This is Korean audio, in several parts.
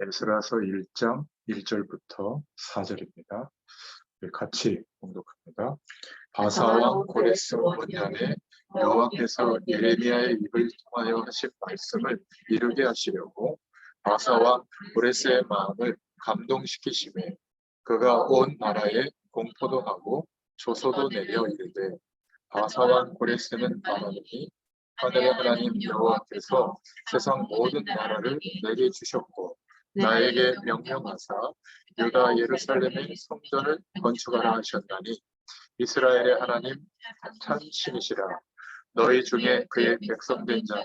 에스라서 1장 1절부터 4절입니다. 같이 봉독합니다. 바사와 고레스 원년에 여호와께서 예레미야의 입을 통하여 하신 말씀을 이루게 하시려고 바사와 고레스의 마음을 감동시키시매 그가 온 나라에 공포도 하고 조소도 내려 이르되 바사와 고레스는 말하노니 하늘의 하나님 여호와께서 세상 모든 나라를 내게 주셨고 나에게 명령하사 유다 예루살렘의 성전을 건축하라 하셨나니 이스라엘의 하나님 참 신이시라. 너희 중에 그의 백성된 자는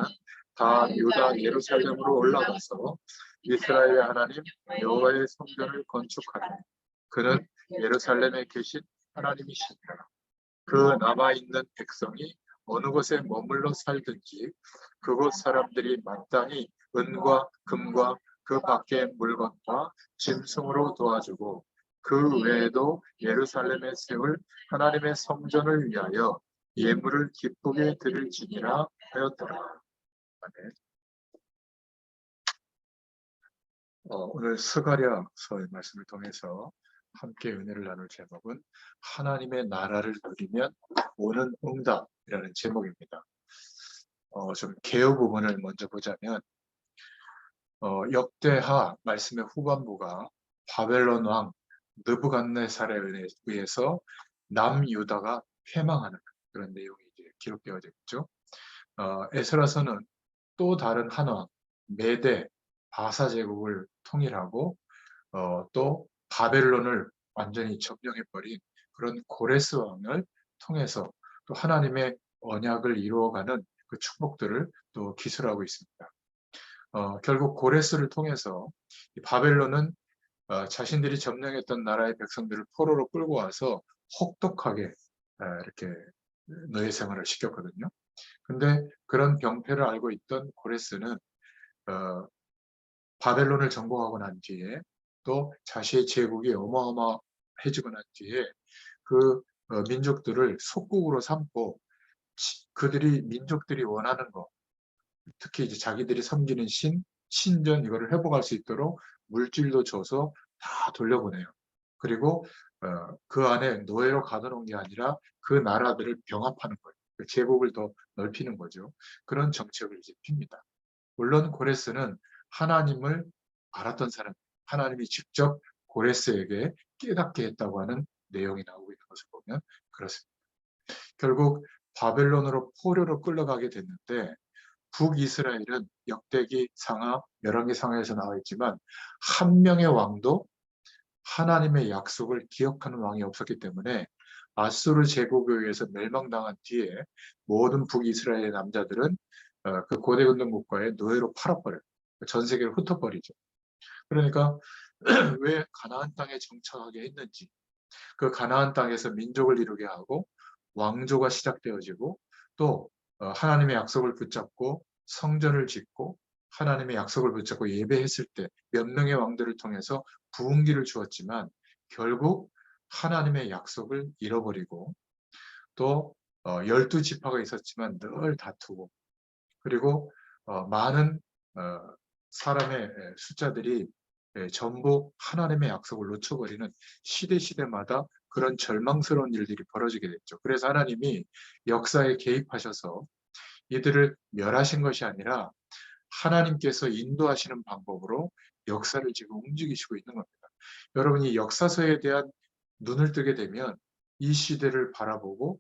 다 유다 예루살렘으로 올라가서 이스라엘의 하나님 여호와의 성전을 건축하라. 그는 예루살렘에 계신 하나님이시니라. 그 남아있는 백성이 어느 곳에 머물러 살든지 그곳 사람들이 마땅히 은과 금과 그 밖의 물건과 짐승으로 도와주고 그 외에도 예루살렘에 세울 하나님의 성전을 위하여 예물을 기쁘게 드릴지니라 하였더라. 아멘. 오늘 스가랴서의 말씀을 통해서 함께 은혜를 나눌 제목은 하나님의 나라를 누리면 오는 응답이라는 제목입니다. 좀 개요 부분을 먼저 보자면 역대하 말씀의 후반부가 바벨론 왕 느부갓네살에 의해서 남유다가 패망하는 그런 내용이 이제 기록되어져 있죠. 에스라서는 또 다른 한 왕 메대 바사 제국을 통일하고 또 바벨론을 완전히 점령해버린 그런 고레스 왕을 통해서 또 하나님의 언약을 이루어가는 그 축복들을 또 기술하고 있습니다. 결국 고레스를 통해서 바벨론은 자신들이 점령했던 나라의 백성들을 포로로 끌고 와서 혹독하게 이렇게 노예 생활을 시켰거든요. 근데 그런 병폐를 알고 있던 고레스는 바벨론을 정복하고 난 뒤에 또 자신의 제국이 어마어마해지고 난 뒤에 그 민족들을 속국으로 삼고 그들이 민족들이 원하는 것, 특히 이제 자기들이 섬기는 신전 이거를 회복할 수 있도록 물질도 줘서 다 돌려보내요. 그리고 그 안에 노예로 가둬놓은 게 아니라 그 나라들을 병합하는 거예요. 그 제국을 더 넓히는 거죠. 그런 정책을 이제 핍니다. 물론 고레스는 하나님을 알았던 사람, 하나님이 직접 고레스에게 깨닫게 했다고 하는 내용이 나오고 있는 것을 보면 그렇습니다. 결국 바벨론으로 포로로 끌려가게 됐는데 북이스라엘은 역대기 상하, 열왕기 상하에서 나와 있지만 한 명의 왕도 하나님의 약속을 기억하는 왕이 없었기 때문에 아수르 제국에 의해서 멸망당한 뒤에 모든 북이스라엘의 남자들은 그 고대 근동 국가의 노예로 팔아버려요. 전 세계를 흩어버리죠. 그러니까 왜 가나안 땅에 정착하게 했는지, 그 가나안 땅에서 민족을 이루게 하고 왕조가 시작되어지고 또 하나님의 약속을 붙잡고 성전을 짓고 하나님의 약속을 붙잡고 예배했을 때 몇 명의 왕들을 통해서 부흥기를 주었지만 결국 하나님의 약속을 잃어버리고 또 12지파가 있었지만 늘 다투고 그리고 많은 사람의 숫자들이 전부 하나님의 약속을 놓쳐버리는 시대마다 그런 절망스러운 일들이 벌어지게 됐죠. 그래서 하나님이 역사에 개입하셔서 이들을 멸하신 것이 아니라 하나님께서 인도하시는 방법으로 역사를 지금 움직이시고 있는 겁니다. 여러분이 역사서에 대한 눈을 뜨게 되면 이 시대를 바라보고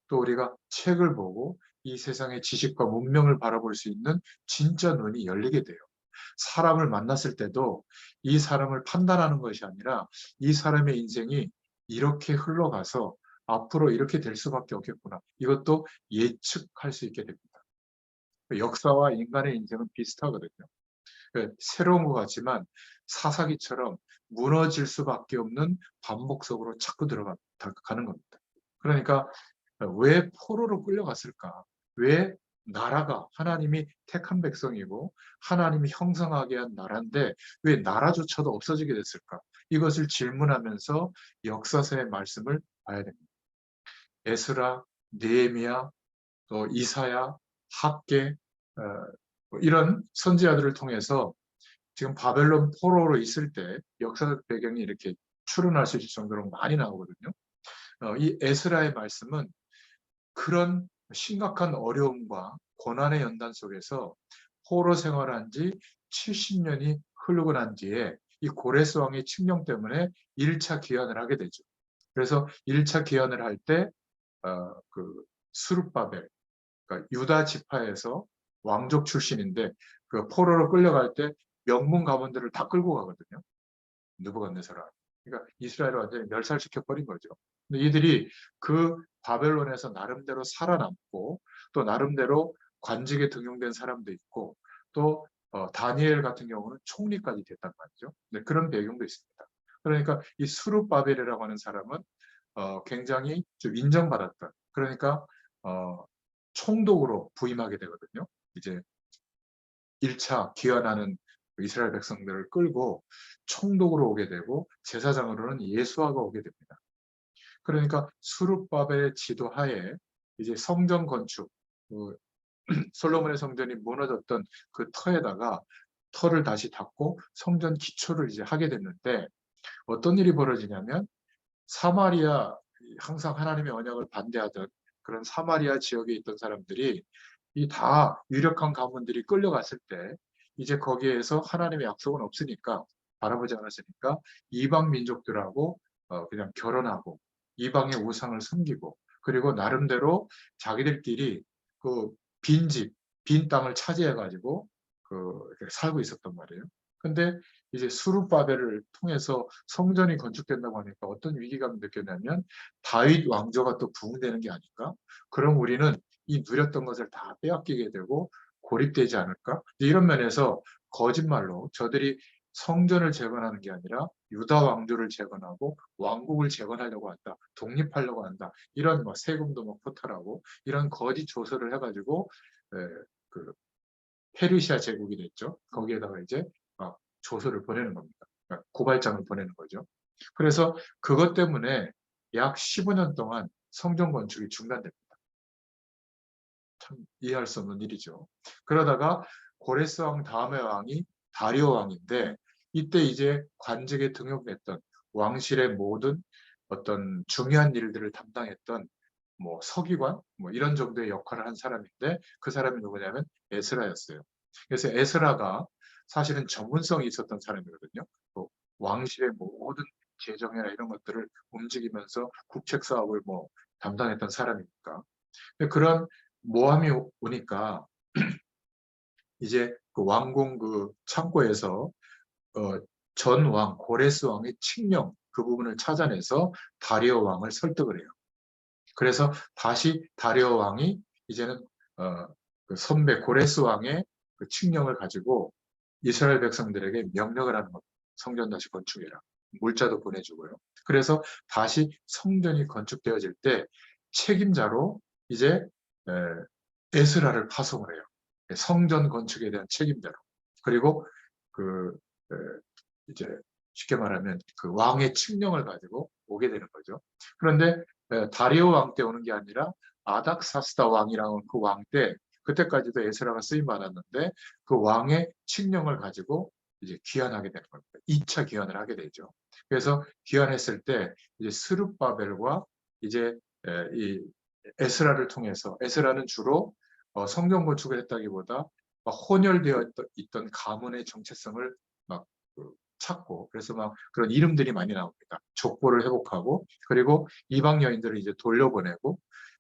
또 우리가 책을 보고 이 세상의 지식과 문명을 바라볼 수 있는 진짜 눈이 열리게 돼요. 사람을 만났을 때도 이 사람을 판단하는 것이 아니라 이 사람의 인생이 이렇게 흘러가서 앞으로 이렇게 될 수밖에 없겠구나. 이것도 예측할 수 있게 됩니다. 역사와 인간의 인생은 비슷하거든요. 새로운 것 같지만 사사기처럼 무너질 수밖에 없는 반복 속으로 자꾸 들어가는 겁니다. 그러니까 왜 포로로 끌려갔을까? 왜 나라가 하나님이 택한 백성이고 하나님이 형성하게 한 나라인데 왜 나라조차도 없어지게 됐을까? 이것을 질문하면서 역사서의 말씀을 봐야 됩니다. 에스라, 느헤미야, 또 이사야, 학개 이런 선지자들을 통해서 지금 바벨론 포로로 있을 때 역사적 배경이 이렇게 추론할 수 있을 정도로 많이 나오거든요. 이 에스라의 말씀은 그런 심각한 어려움과 고난의 연단 속에서 포로 생활한 지 70년이 흐르고 난 뒤에 이 고레스 왕의 칙령 때문에 1차 귀환을 하게 되죠. 그래서 1차 귀환을 할 때 그 스룹바벨, 그러니까 유다 지파에서 왕족 출신인데 그 포로로 끌려갈 때 명문 가문들을 다 끌고 가거든요. 느부갓네살아. 그러니까 이스라엘을 완전히 멸살시켜 버린 거죠. 근데 이들이 그 바벨론에서 나름대로 살아남고 또 나름대로 관직에 등용된 사람도 있고 또 다니엘 같은 경우는 총리까지 됐단 말이죠. 네, 그런 배경도 있습니다. 그러니까 이 수룹바벨이라고 하는 사람은 굉장히 좀 인정받았던, 그러니까 총독으로 부임하게 되거든요. 이제 1차 귀환하는 이스라엘 백성들을 끌고 총독으로 오게 되고 제사장으로는 예수아가 오게 됩니다. 그러니까 수룹바벨의 지도하에 이제 성전 건축, 그 솔로몬의 성전이 무너졌던 그 터에다가 터를 다시 닫고 성전 기초를 이제 하게 됐는데 어떤 일이 벌어지냐면 사마리아, 항상 하나님의 언약을 반대하던 그런 사마리아 지역에 있던 사람들이 이 다 유력한 가문들이 끌려갔을 때 이제 거기에서 하나님의 약속은 없으니까 바라보지 않았으니까 이방 민족들하고 그냥 결혼하고 이방의 우상을 섬기고 그리고 나름대로 자기들끼리 그 빈집, 빈 땅을 차지해 가지고 살고 있었단 말이에요. 근데 이제 수룹바벨을 통해서 성전이 건축된다고 하니까 어떤 위기감을 느꼈냐면 다윗 왕조가 또 부흥되는 게 아닐까? 그럼 우리는 이 누렸던 것을 다 빼앗기게 되고 고립되지 않을까? 이런 면에서 거짓말로 저들이 성전을 재건하는 게 아니라 유다 왕조를 재건하고 왕국을 재건하려고 한다, 독립하려고 한다, 이런 뭐 세금도 뭐 포탈하고 이런 거짓 조서를 해가지고 그 페르시아 제국이 됐죠. 거기에다가 이제 조서를 보내는 겁니다. 그러니까 고발장을 보내는 거죠. 그래서 그것 때문에 약 15년 동안 성전 건축이 중단됩니다. 참 이해할 수 없는 일이죠. 그러다가 고레스 왕 다음의 왕이 다리오 왕인데 이때 이제 관직에 등용됐던 왕실의 모든 어떤 중요한 일들을 담당했던 뭐 서기관 뭐 이런 정도의 역할을 한 사람인데 그 사람이 누구냐면 에스라였어요. 그래서 에스라가 사실은 전문성이 있었던 사람이거든요. 뭐 왕실의 모든 재정이나 이런 것들을 움직이면서 국책 사업을 뭐 담당했던 사람이니까. 그런 모함이 오니까 이제 그 왕궁 그 창고에서 전 왕, 고레스 왕의 칙령 그 부분을 찾아내서 다리오 왕을 설득을 해요. 그래서 다시 다리오 왕이 이제는 그 선배 고레스 왕의 그 칙령을 가지고 이스라엘 백성들에게 명령을 하는 겁니다. 성전 다시 건축해라. 물자도 보내주고요. 그래서 다시 성전이 건축되어질 때 책임자로 이제 에스라를 파송을 해요. 성전 건축에 대한 책임자로. 그리고 그 이제 쉽게 말하면 그 왕의 칙령을 가지고 오게 되는 거죠. 그런데 다리오 왕 때 오는 게 아니라 아닥사스다 왕이라는 그 왕 때 그때까지도 에스라가 쓰임 받았는데 그 왕의 칙령을 가지고 이제 귀환하게 되는 겁니다. 2차 귀환을 하게 되죠. 그래서 귀환했을 때 이제 스룹바벨과 이제 이 에스라를 통해서 에스라는 주로 성경 건축을 했다기보다 막 혼혈되어 있던 가문의 정체성을 막그 찾고 그래서 막 그런 이름들이 많이 나옵니다. 족보를 회복하고 그리고 이방 여인들을 이제 돌려보내고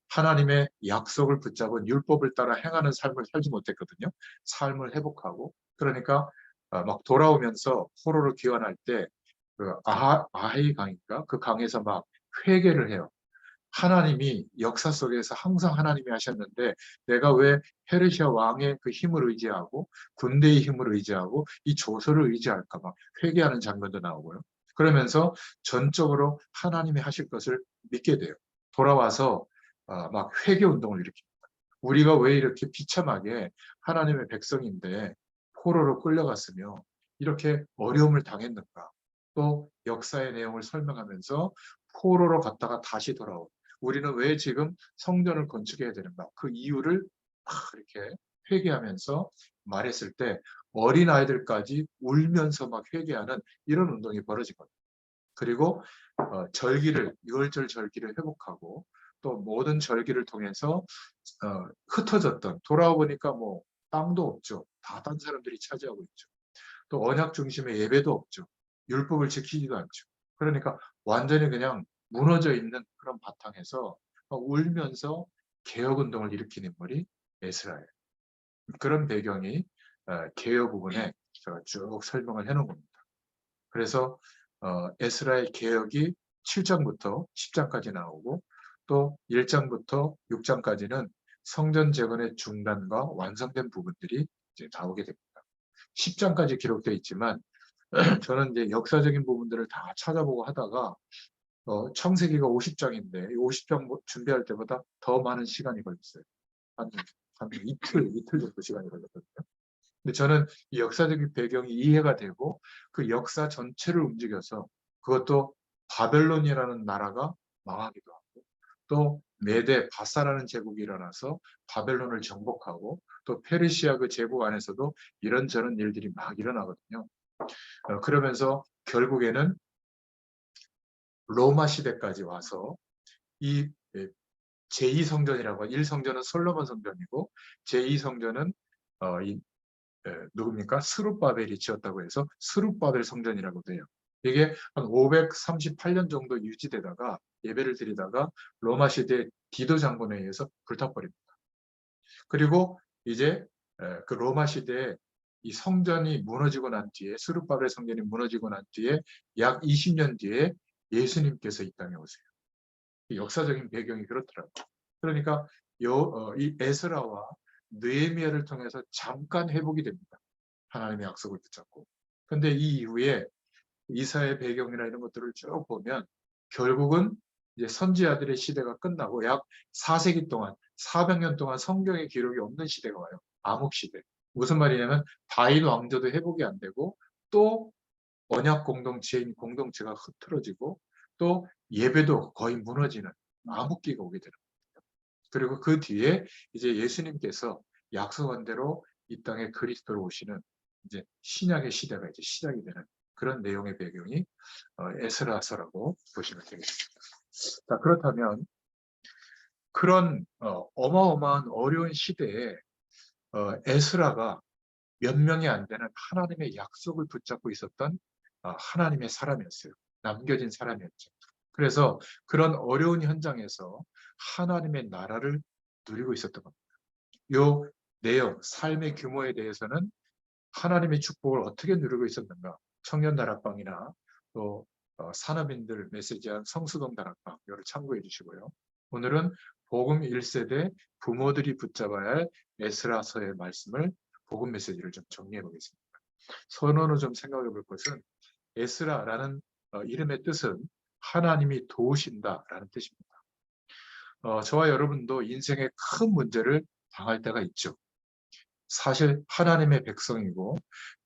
하나님의 약속을 붙잡은 율법을 따라 행하는 삶을 살지 못했거든요. 삶을 회복하고 그러니까 막 돌아오면서 포로로 귀환할 때 그 아하이 강인가 그 강에서 막 회개를 해요. 하나님이 역사 속에서 항상 하나님이 하셨는데 내가 왜 페르시아 왕의 그 힘을 의지하고 군대의 힘을 의지하고 이 조서를 의지할까 봐 회개하는 장면도 나오고요. 그러면서 전적으로 하나님이 하실 것을 믿게 돼요. 돌아와서 막 회개 운동을 일으킵니다. 우리가 왜 이렇게 비참하게 하나님의 백성인데 포로로 끌려갔으며 이렇게 어려움을 당했는가. 또 역사의 내용을 설명하면서 포로로 갔다가 다시 돌아온 우리는 왜 지금 성전을 건축해야 되는가? 그 이유를 막 이렇게 회개하면서 말했을 때 어린아이들까지 울면서 막 회개하는 이런 운동이 벌어진 겁니다. 그리고 절기를, 유월절 절기를 회복하고 또 모든 절기를 통해서 흩어졌던, 돌아와 보니까 뭐 땅도 없죠. 다 딴 사람들이 차지하고 있죠. 또 언약 중심의 예배도 없죠. 율법을 지키지도 않죠. 그러니까 완전히 그냥 무너져 있는 그런 바탕에서 울면서 개혁운동을 일으킨 인물이 에스라예요. 그런 배경이 개혁 부분에 제가 쭉 설명을 해놓은 겁니다. 그래서 에스라의 개혁이 7장부터 10장까지 나오고 또 1장부터 6장까지는 성전 재건의 중단과 완성된 부분들이 이제 나오게 됩니다. 10장까지 기록되어 있지만 저는 이제 역사적인 부분들을 다 찾아보고 하다가 창세기가 50장인데 50장 준비할 때보다 더 많은 시간이 걸렸어요. 한, 한 이틀 정도 시간이 걸렸거든요. 근데 저는 이 역사적인 배경이 이해가 되고 그 역사 전체를 움직여서 그것도 바벨론이라는 나라가 망하기도 하고 또 메데 바사라는 제국이 일어나서 바벨론을 정복하고 또 페르시아 그 제국 안에서도 이런저런 일들이 막 일어나거든요. 그러면서 결국에는 로마 시대까지 와서 이 제2성전이라고 1성전은 솔로몬 성전이고 제2성전은 누굽니까? 스룹바벨이 지었다고 해서 스룹바벨 성전이라고도 해요. 이게 한 538년 정도 유지되다가 예배를 드리다가 로마 시대 디도 장군에 의해서 불타버립니다. 그리고 이제 그 로마 시대에 이 성전이 무너지고 난 뒤에 스룹바벨 성전이 무너지고 난 뒤에 약 20년 뒤에 예수님께서 이 땅에 오세요. 역사적인 배경이 그렇더라고요. 그러니까 이 에스라와 느헤미야를 통해서 잠깐 회복이 됩니다. 하나님의 약속을 붙잡고. 근데 이 이후에 이사의 배경이나 이런 것들을 쭉 보면 결국은 이제 선지자들의 시대가 끝나고 약 4세기 동안 400년 동안 성경의 기록이 없는 시대가 와요. 암흑 시대. 무슨 말이냐면 다윗 왕조도 회복이 안 되고 또 언약 공동체인 공동체가 흐트러지고 또 예배도 거의 무너지는 암흑기가 오게 되는 거예요. 그리고 그 뒤에 이제 예수님께서 약속한 대로 이 땅에 그리스도로 오시는 이제 신약의 시대가 이제 시작이 되는 그런 내용의 배경이 에스라서라고 보시면 되겠습니다. 자, 그렇다면 그런 어마어마한 어려운 시대에 에스라가 몇 명이 안 되는 하나님의 약속을 붙잡고 있었던 하나님의 사람이었어요. 남겨진 사람이었죠. 그래서 그런 어려운 현장에서 하나님의 나라를 누리고 있었던 겁니다. 요 내용, 삶의 규모에 대해서는 하나님의 축복을 어떻게 누리고 있었는가? 청년 다락방이나 또 산업인들 메시지한 성수동 다락방 이거를 참고해 주시고요. 오늘은 복음 1세대 부모들이 붙잡아야 할 에스라서의 말씀을 복음 메시지를 좀 정리해 보겠습니다. 선언을 좀 생각해 볼 것은 에스라라는 이름의 뜻은 하나님이 도우신다라는 뜻입니다. 저와 여러분도 인생의 큰 문제를 당할 때가 있죠. 사실 하나님의 백성이고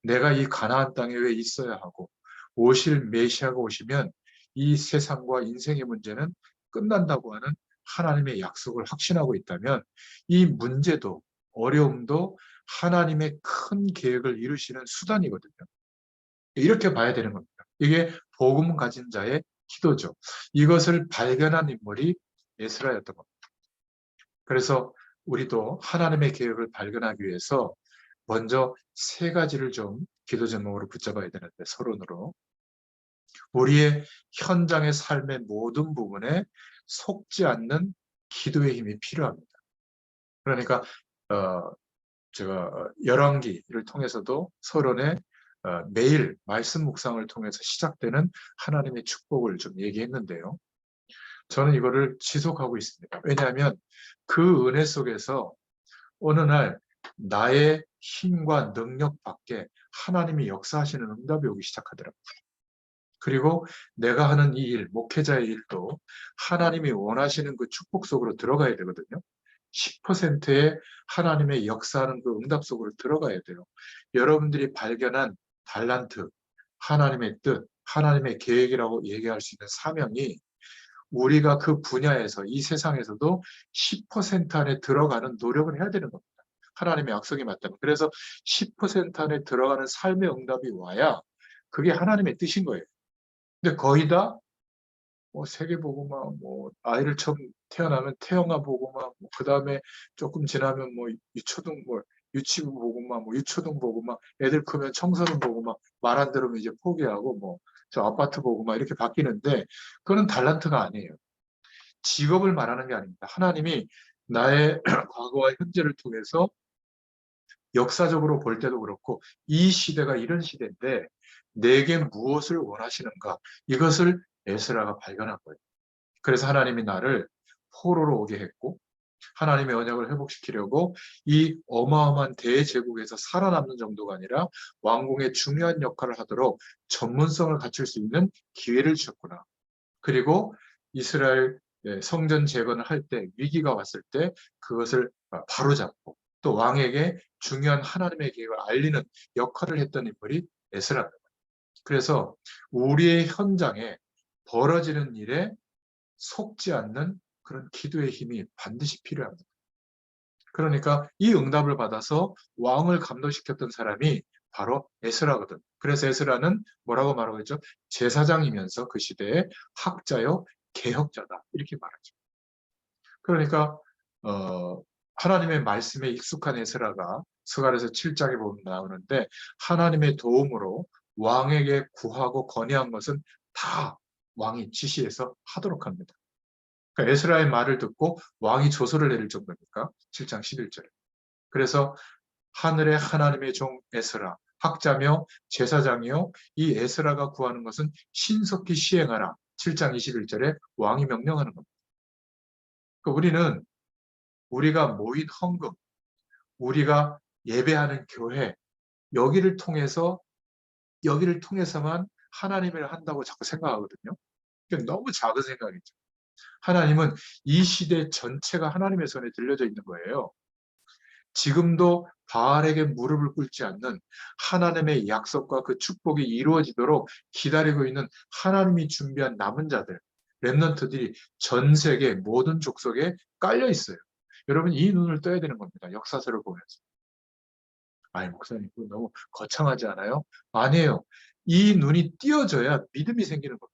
내가 이 가나안 땅에 왜 있어야 하고 오실 메시아가 오시면 이 세상과 인생의 문제는 끝난다고 하는 하나님의 약속을 확신하고 있다면 이 문제도 어려움도 하나님의 큰 계획을 이루시는 수단이거든요. 이렇게 봐야 되는 겁니다. 이게 복음 가진 자의 기도죠. 이것을 발견한 인물이 에스라였던 겁니다. 그래서 우리도 하나님의 계획을 발견하기 위해서 먼저 세 가지를 좀 기도 제목으로 붙잡아야 되는데 서론으로 우리의 현장의 삶의 모든 부분에 속지 않는 기도의 힘이 필요합니다. 그러니까 제가 열왕기를 통해서도 서론에 매일 말씀 묵상을 통해서 시작되는 하나님의 축복을 좀 얘기했는데요. 저는 이거를 지속하고 있습니다. 왜냐하면 그 은혜 속에서 어느 날 나의 힘과 능력 밖에 하나님이 역사하시는 응답이 오기 시작하더라고요. 그리고 내가 하는 이 일, 목회자의 일도 하나님이 원하시는 그 축복 속으로 들어가야 되거든요. 10%의 하나님의 역사하는 그 응답 속으로 들어가야 돼요. 여러분들이 발견한 달란트, 하나님의 뜻, 하나님의 계획이라고 얘기할 수 있는 사명이 우리가 그 분야에서 이 세상에서도 10% 안에 들어가는 노력을 해야 되는 겁니다. 하나님의 약속이 맞다면. 그래서 10% 안에 들어가는 삶의 응답이 와야 그게 하나님의 뜻인 거예요. 근데 거의 다 뭐 세계보고만 뭐 아이를 처음 태어나면 태영아 보고만 뭐 그다음에 조금 지나면 뭐 유초등 뭐 유치부 보고만 뭐 유초등 보고만 애들 크면 청소년 보고만 말 안 들으면 이제 포기하고 뭐 저 아파트 보고만 이렇게 바뀌는데 그거는 달란트가 아니에요. 직업을 말하는 게 아닙니다. 하나님이 나의 과거와 현재를 통해서 역사적으로 볼 때도 그렇고 이 시대가 이런 시대인데 내게 무엇을 원하시는가 이것을 에스라가 발견한 거예요. 그래서 하나님이 나를 포로로 오게 했고 하나님의 언약을 회복시키려고 이 어마어마한 대제국에서 살아남는 정도가 아니라 왕궁의 중요한 역할을 하도록 전문성을 갖출 수 있는 기회를 주셨구나. 그리고 이스라엘 성전 재건을 할 때 위기가 왔을 때 그것을 바로잡고 또 왕에게 중요한 하나님의 계획을 알리는 역할을 했던 인물이 에스라입니다. 그래서 우리의 현장에 벌어지는 일에 속지 않는 그런 기도의 힘이 반드시 필요합니다. 그러니까 이 응답을 받아서 왕을 감동시켰던 사람이 바로 에스라거든. 그래서 에스라는 뭐라고 말하고 있죠? 제사장이면서 그 시대의 학자요, 개혁자다. 이렇게 말하죠. 그러니까 하나님의 말씀에 익숙한 에스라가 스가랴서 7장에 보면 나오는데 하나님의 도움으로 왕에게 구하고 건의한 것은 다 왕이 지시해서 하도록 합니다. 그러니까 에스라의 말을 듣고 왕이 조서를 내릴 정도니까 7장 11절에. 그래서 하늘의 하나님의 종 에스라, 학자며 제사장이요 이 에스라가 구하는 것은 신속히 시행하라. 7장 21절에 왕이 명령하는 겁니다. 그러니까 우리는 우리가 모인 헌금, 우리가 예배하는 교회, 여기를 통해서 여기를 통해서만 하나님을 한다고 자꾸 생각하거든요. 그러니까 너무 작은 생각이죠. 하나님은 이 시대 전체가 하나님의 손에 들려져 있는 거예요. 지금도 바알에게 무릎을 꿇지 않는 하나님의 약속과 그 축복이 이루어지도록 기다리고 있는 하나님이 준비한 남은 자들, 렘넌트들이 전 세계 모든 족속에 깔려 있어요. 여러분 이 눈을 떠야 되는 겁니다. 역사서를 보면서. 아니 목사님 그거 너무 거창하지 않아요? 아니에요. 이 눈이 띄어져야 믿음이 생기는 겁니다.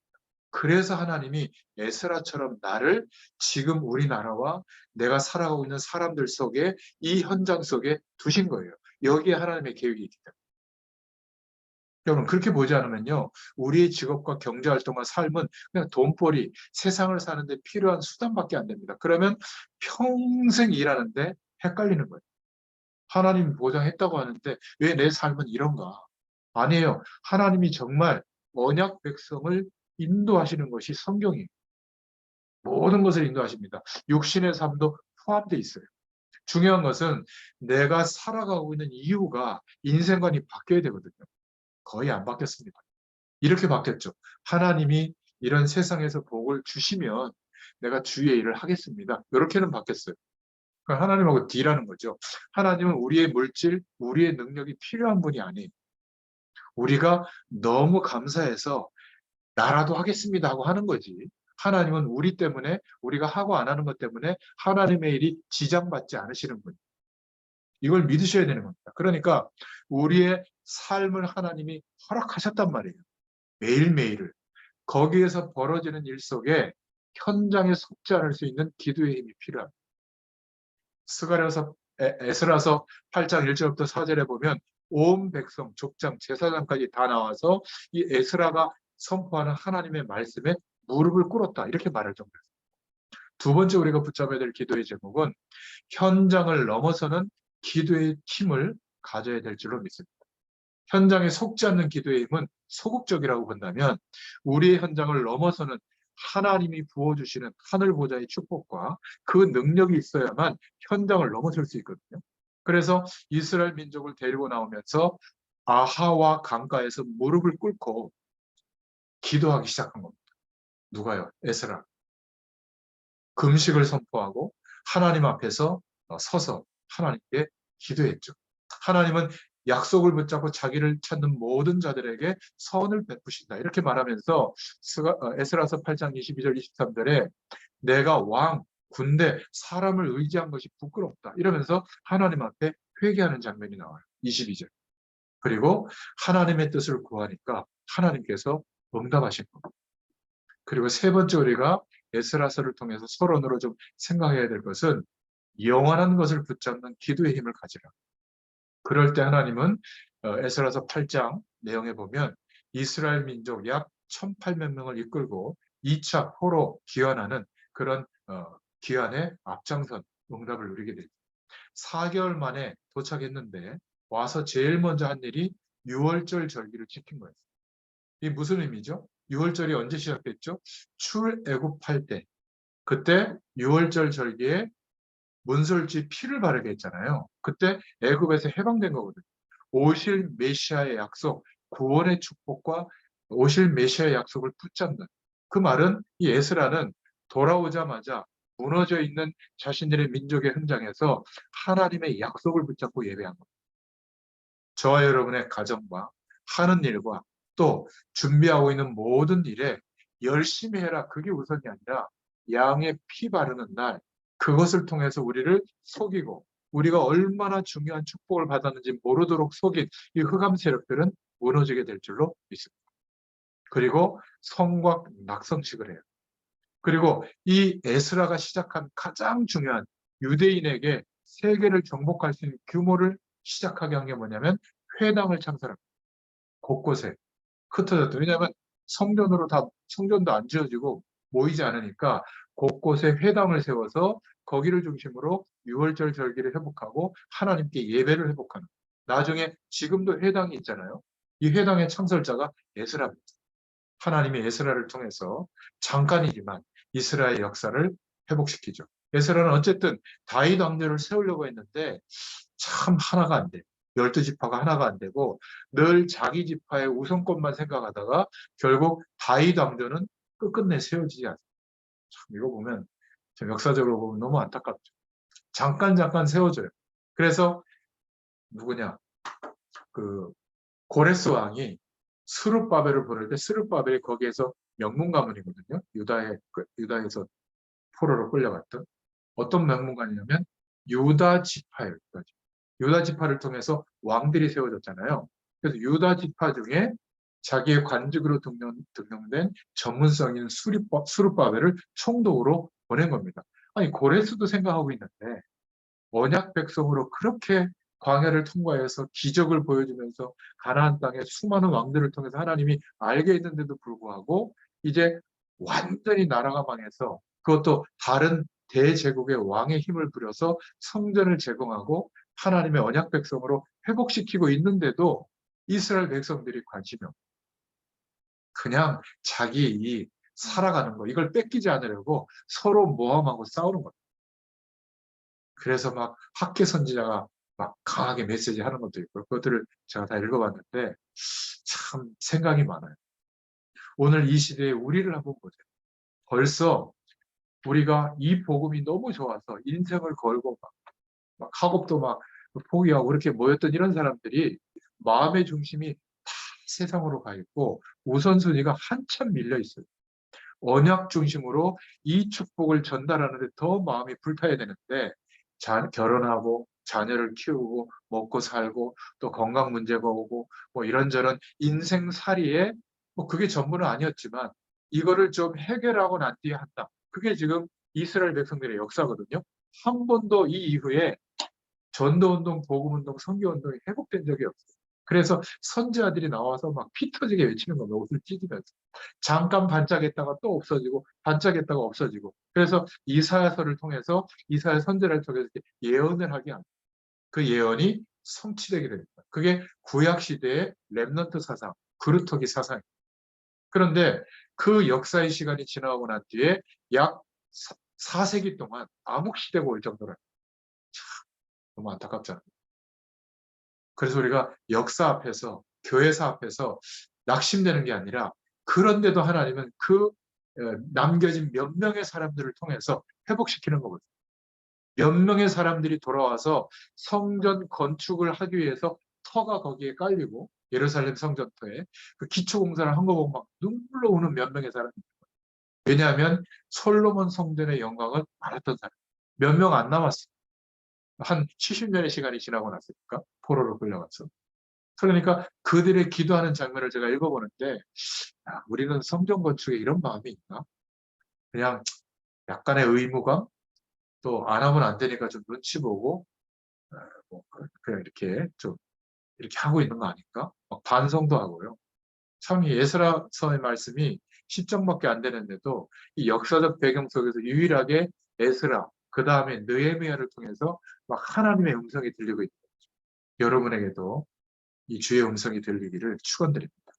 그래서 하나님이 에스라처럼 나를 지금 우리나라와 내가 살아가고 있는 사람들 속에 이 현장 속에 두신 거예요. 여기에 하나님의 계획이 있기 때문에. 여러분 그렇게 보지 않으면요. 우리의 직업과 경제활동과 삶은 그냥 돈벌이, 세상을 사는데 필요한 수단밖에 안 됩니다. 그러면 평생 일하는데 헷갈리는 거예요. 하나님이 보장했다고 하는데 왜 내 삶은 이런가? 아니에요. 하나님이 정말 언약 백성을 인도하시는 것이 성경이에요. 모든 것을 인도하십니다. 육신의 삶도 포함되어 있어요. 중요한 것은 내가 살아가고 있는 이유가 인생관이 바뀌어야 되거든요. 거의 안 바뀌었습니다. 이렇게 바뀌었죠. 하나님이 이런 세상에서 복을 주시면 내가 주의 일을 하겠습니다. 이렇게는 바뀌었어요. 그러니까 하나님하고 딜하는 거죠. 하나님은 우리의 물질, 우리의 능력이 필요한 분이 아니에요. 우리가 너무 감사해서 나라도 하겠습니다 하고 하는 거지. 하나님은 우리 때문에 우리가 하고 안 하는 것 때문에 하나님의 일이 지장받지 않으시는 분. 이걸 믿으셔야 되는 겁니다. 그러니까 우리의 삶을 하나님이 허락하셨단 말이에요. 매일매일을. 거기에서 벌어지는 일 속에 현장에 속지 않을 수 있는 기도의 힘이 필요합니다. 스가랴서 에스라서 8장 1절부터 4절에 보면 온 백성, 족장, 제사장까지 다 나와서 이 에스라가 선포하는 하나님의 말씀에 무릎을 꿇었다. 이렇게 말할 정도예요. 두 번째 우리가 붙잡아야 될 기도의 제목은 현장을 넘어서는 기도의 힘을 가져야 될 줄로 믿습니다. 현장에 속지 않는 기도의 힘은 소극적이라고 본다면 우리의 현장을 넘어서는 하나님이 부어주시는 하늘 보좌의 축복과 그 능력이 있어야만 현장을 넘어설 수 있거든요. 그래서 이스라엘 민족을 데리고 나오면서 아하와 강가에서 무릎을 꿇고 기도하기 시작한 겁니다. 누가요? 에스라. 금식을 선포하고 하나님 앞에서 서서 하나님께 기도했죠. 하나님은 약속을 붙잡고 자기를 찾는 모든 자들에게 선을 베푸신다. 이렇게 말하면서 에스라서 8장 22절 23절에 내가 왕, 군대, 사람을 의지한 것이 부끄럽다. 이러면서 하나님 앞에 회개하는 장면이 나와요. 22절. 그리고 하나님의 뜻을 구하니까 하나님께서 응답하신 겁니다. 그리고 세 번째 우리가 에스라서를 통해서 서론으로 좀 생각해야 될 것은 영원한 것을 붙잡는 기도의 힘을 가지라. 그럴 때 하나님은 에스라서 8장 내용에 보면 이스라엘 민족 약 1,800명을 이끌고 2차 포로 귀환하는 그런 귀환의 앞장선 응답을 누리게 됩니다. 4개월 만에 도착했는데 와서 제일 먼저 한 일이 유월절 절기를 지킨 거예요. 이게 무슨 의미죠? 유월절이 언제 시작됐죠? 출애굽할 때. 그때 유월절 절기에 문설주에 피를 바르게 했잖아요. 그때 애굽에서 해방된 거거든요. 오실 메시아의 약속, 구원의 축복과 오실 메시아의 약속을 붙잡는 그 말은 이 에스라는 돌아오자마자 무너져 있는 자신들의 민족의 현장에서 하나님의 약속을 붙잡고 예배한 겁니다. 저와 여러분의 가정과 하는 일과 또 준비하고 있는 모든 일에 열심히 해라. 그게 우선이 아니라 양의 피 바르는 날 그것을 통해서 우리를 속이고 우리가 얼마나 중요한 축복을 받았는지 모르도록 속인 이 흑암 세력들은 무너지게 될 줄로 믿습니다. 그리고 성곽 낙성식을 해요. 그리고 이 에스라가 시작한 가장 중요한 유대인에게 세계를 정복할 수 있는 규모를 시작하게 한 게 뭐냐면 회당을 창설합니다. 곳곳에 흩어졌다. 왜냐하면 성전도 안 지어지고 모이지 않으니까 곳곳에 회당을 세워서 거기를 중심으로 유월절 절기를 회복하고 하나님께 예배를 회복하는. 나중에 지금도 회당이 있잖아요. 이 회당의 창설자가 에스라입니다. 하나님의 에스라를 통해서 잠깐이지만 이스라엘 역사를 회복시키죠. 에스라는 어쨌든 다윗 왕조를 세우려고 했는데 참 하나가 안 돼. 12지파가 하나가 안 되고 늘 자기 지파의 우선권만 생각하다가 결국 다윗 왕조는 끝끝내 세워지지 않습니다. 참 이거 보면 역사적으로 보면 너무 안타깝죠. 잠깐 세워져요. 그래서 누구냐? 그 고레스 왕이 스룹바벨을 부를 때 스룹바벨이 거기에서 명문 가문이거든요. 유다에서 포로로 끌려갔던 어떤 명문가냐면 유다 지파예요. 유다 지파를 통해서 왕들이 세워졌잖아요. 그래서 유다 지파 중에 자기의 관직으로 등록된 전문성 있는 스룹바벨을 총독으로 보낸 겁니다. 아니 고레스도 생각하고 있는데 언약 백성으로 그렇게 광야를 통과해서 기적을 보여주면서 가나안 땅에 수많은 왕들을 통해서 하나님이 알게 있는데도 불구하고 이제 완전히 나라가 망해서 그것도 다른 대제국의 왕의 힘을 부려서 성전을 제공하고 하나님의 언약 백성으로 회복시키고 있는데도 이스라엘 백성들이 관심이 없고 그냥 자기 이 살아가는 거 이걸 뺏기지 않으려고 서로 모함하고 싸우는 거예요. 그래서 막 학계 선지자가 막 강하게 메시지 하는 것도 있고 그것들을 제가 다 읽어봤는데 참 생각이 많아요. 오늘 이 시대에 우리를 한번 보세요. 벌써 우리가 이 복음이 너무 좋아서 인생을 걸고 막 학업도 막 포기하고 그렇게 모였던 이런 사람들이 마음의 중심이 다 세상으로 가 있고 우선순위가 한참 밀려 있어요. 언약 중심으로 이 축복을 전달하는 데 더 마음이 불타야 되는데 결혼하고 자녀를 키우고 먹고 살고 또 건강 문제가 오고 뭐 이런저런 인생살이에 뭐 그게 전부는 아니었지만 이거를 좀 해결하고 난 뒤에 한다. 그게 지금 이스라엘 백성들의 역사거든요. 한 번도 이 이후에 전도운동, 복음운동, 선교운동이 회복된 적이 없어요. 그래서 선지자들이 나와서 막 피 터지게 외치는 겁니다. 옷을 찢으면서. 잠깐 반짝했다가 또 없어지고 반짝했다가 없어지고 그래서 이사야서를 통해서 이사야 선지자를 통해서 예언을 하게 합니다. 그 예언이 성취되게 됩니다. 그게 구약 시대의 렘넌트 사상, 그루터기 사상입니다. 그런데 그 역사의 시간이 지나고 난 뒤에 약 4세기 동안 암흑시대가 올 정도로 너무 안타깝지 않아요? 그래서 우리가 역사 앞에서 교회사 앞에서 낙심되는 게 아니라 그런데도 하나님은 그 남겨진 몇 명의 사람들을 통해서 회복시키는 거거든요. 몇 명의 사람들이 돌아와서 성전 건축을 하기 위해서 터가 거기에 깔리고 예루살렘 성전터에 그 기초 공사를 한 거 보면 막 눈물로 우는 몇 명의 사람들. 왜냐하면 솔로몬 성전의 영광을 알았던 사람 몇 명 안 남았어요. 한 70년의 시간이 지나고 났으니까 포로로 끌려가서. 그러니까 그들의 기도하는 장면을 제가 읽어보는데 우리는 성전 건축에 이런 마음이 있나? 그냥 약간의 의무감, 또 안 하면 안 되니까 좀 눈치 보고 뭐 그냥 이렇게 좀 이렇게 하고 있는 거 아닌가? 막 반성도 하고요. 참 이 에스라서의 말씀이 10장밖에 안 되는데도 이 역사적 배경 속에서 유일하게 에스라, 그 다음에 느헤미야를 통해서 막 하나님의 음성이 들리고 있는 거죠. 여러분에게도 이 주의 음성이 들리기를 축원드립니다.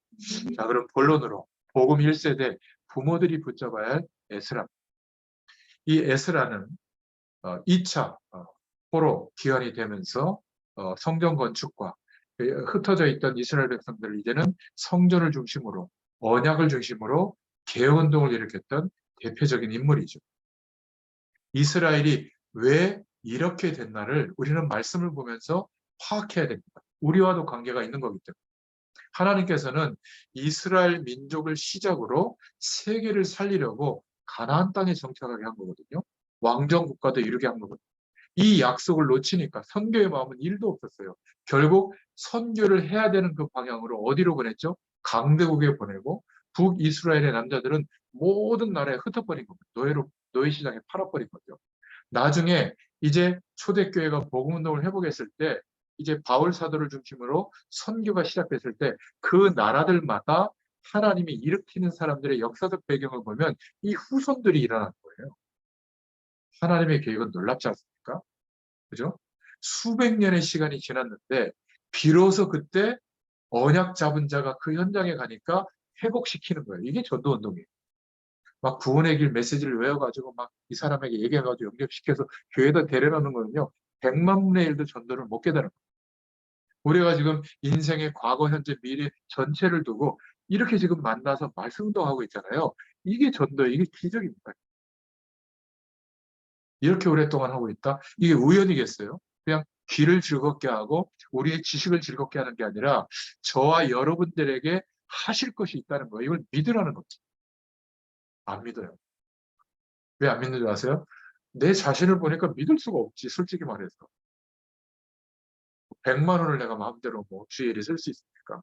자, 그럼 본론으로 복음 1세대 부모들이 붙잡아야 할 에스라. 이 에스라는 2차 포로 기한이 되면서 성전 건축과 흩어져 있던 이스라엘 백성들을 이제는 성전을 중심으로 언약을 중심으로 개혁운동을 일으켰던 대표적인 인물이죠. 이스라엘이 왜 이렇게 됐나를 우리는 말씀을 보면서 파악해야 됩니다. 우리와도 관계가 있는 거기 때문에. 하나님께서는 이스라엘 민족을 시작으로 세계를 살리려고 가나안 땅에 정착하게 한 거거든요. 왕정 국가도 이루게 한 거거든요. 이 약속을 놓치니까 선교의 마음은 1도 없었어요. 결국 선교를 해야 되는 그 방향으로 어디로 보냈죠? 강대국에 보내고 북이스라엘의 남자들은 모든 나라에 흩어버린 겁니다. 노예 시장에 팔아버린 거죠. 나중에 이제 초대교회가 복음운동을 해보겠을 때 이제 바울 사도를 중심으로 선교가 시작됐을 때 그 나라들마다 하나님이 일으키는 사람들의 역사적 배경을 보면 이 후손들이 일어난 거예요. 하나님의 계획은 놀랍지 않습니까? 그죠? 수백 년의 시간이 지났는데 비로소 그때 언약 잡은 자가 그 현장에 가니까 회복시키는 거예요. 이게 전도운동이에요. 막 구원의 길 메시지를 외워가지고 막 이 사람에게 얘기해가지고 영접시켜서 교회에다 데려가는 거는요. 100만 분의 1도 전도를 못 깨달은 거예요. 우리가 지금 인생의 과거, 현재, 미래 전체를 두고 이렇게 지금 만나서 말씀운동하고 있잖아요. 이게 전도, 이게 기적입니다. 이렇게 오랫동안 하고 있다? 이게 우연이겠어요? 그냥 귀를 즐겁게 하고 우리의 지식을 즐겁게 하는 게 아니라 저와 여러분들에게 하실 것이 있다는 거예요. 이걸 믿으라는 거죠. 안 믿어요. 왜 안 믿는 줄 아세요? 내 자신을 보니까 믿을 수가 없지, 솔직히 말해서. 100만 원을 내가 마음대로 뭐 주일에 쓸 수 있습니까?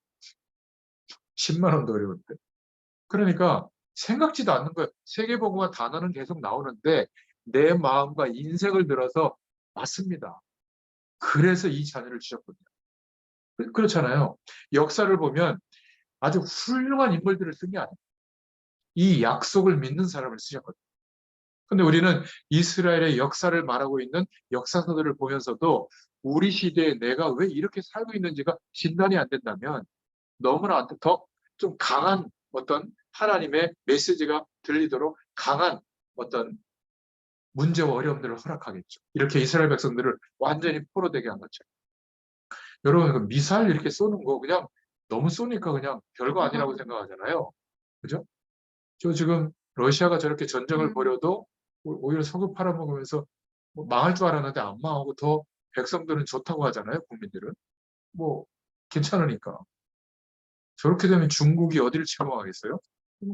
10만 원도 어려운데. 그러니까 생각지도 않는 거예요. 세계복음화 단어는 계속 나오는데 내 마음과 인생을 들어서 맞습니다. 그래서 이 자녀를 주셨거든요. 그렇잖아요. 역사를 보면 아주 훌륭한 인물들을 쓴 게 아니에요. 이 약속을 믿는 사람을 쓰셨거든요. 근데 우리는 이스라엘의 역사를 말하고 있는 역사서들을 보면서도 우리 시대에 내가 왜 이렇게 살고 있는지가 진단이 안 된다면 너무나 더 좀 강한 어떤 하나님의 메시지가 들리도록 강한 어떤 문제와 어려움들을 허락하겠죠. 이렇게 이스라엘 백성들을 완전히 포로되게 한 것처럼. 여러분, 그 미사일 이렇게 쏘는 거 그냥 너무 쏘니까 그냥 별거 아니라고 생각하잖아요. 그죠? 저 지금 러시아가 저렇게 전쟁을 벌여도 오히려 석유 팔아먹으면서 뭐 망할 줄 알았는데 안 망하고 더 백성들은 좋다고 하잖아요. 국민들은. 뭐 괜찮으니까. 저렇게 되면 중국이 어디를 침공하겠어요?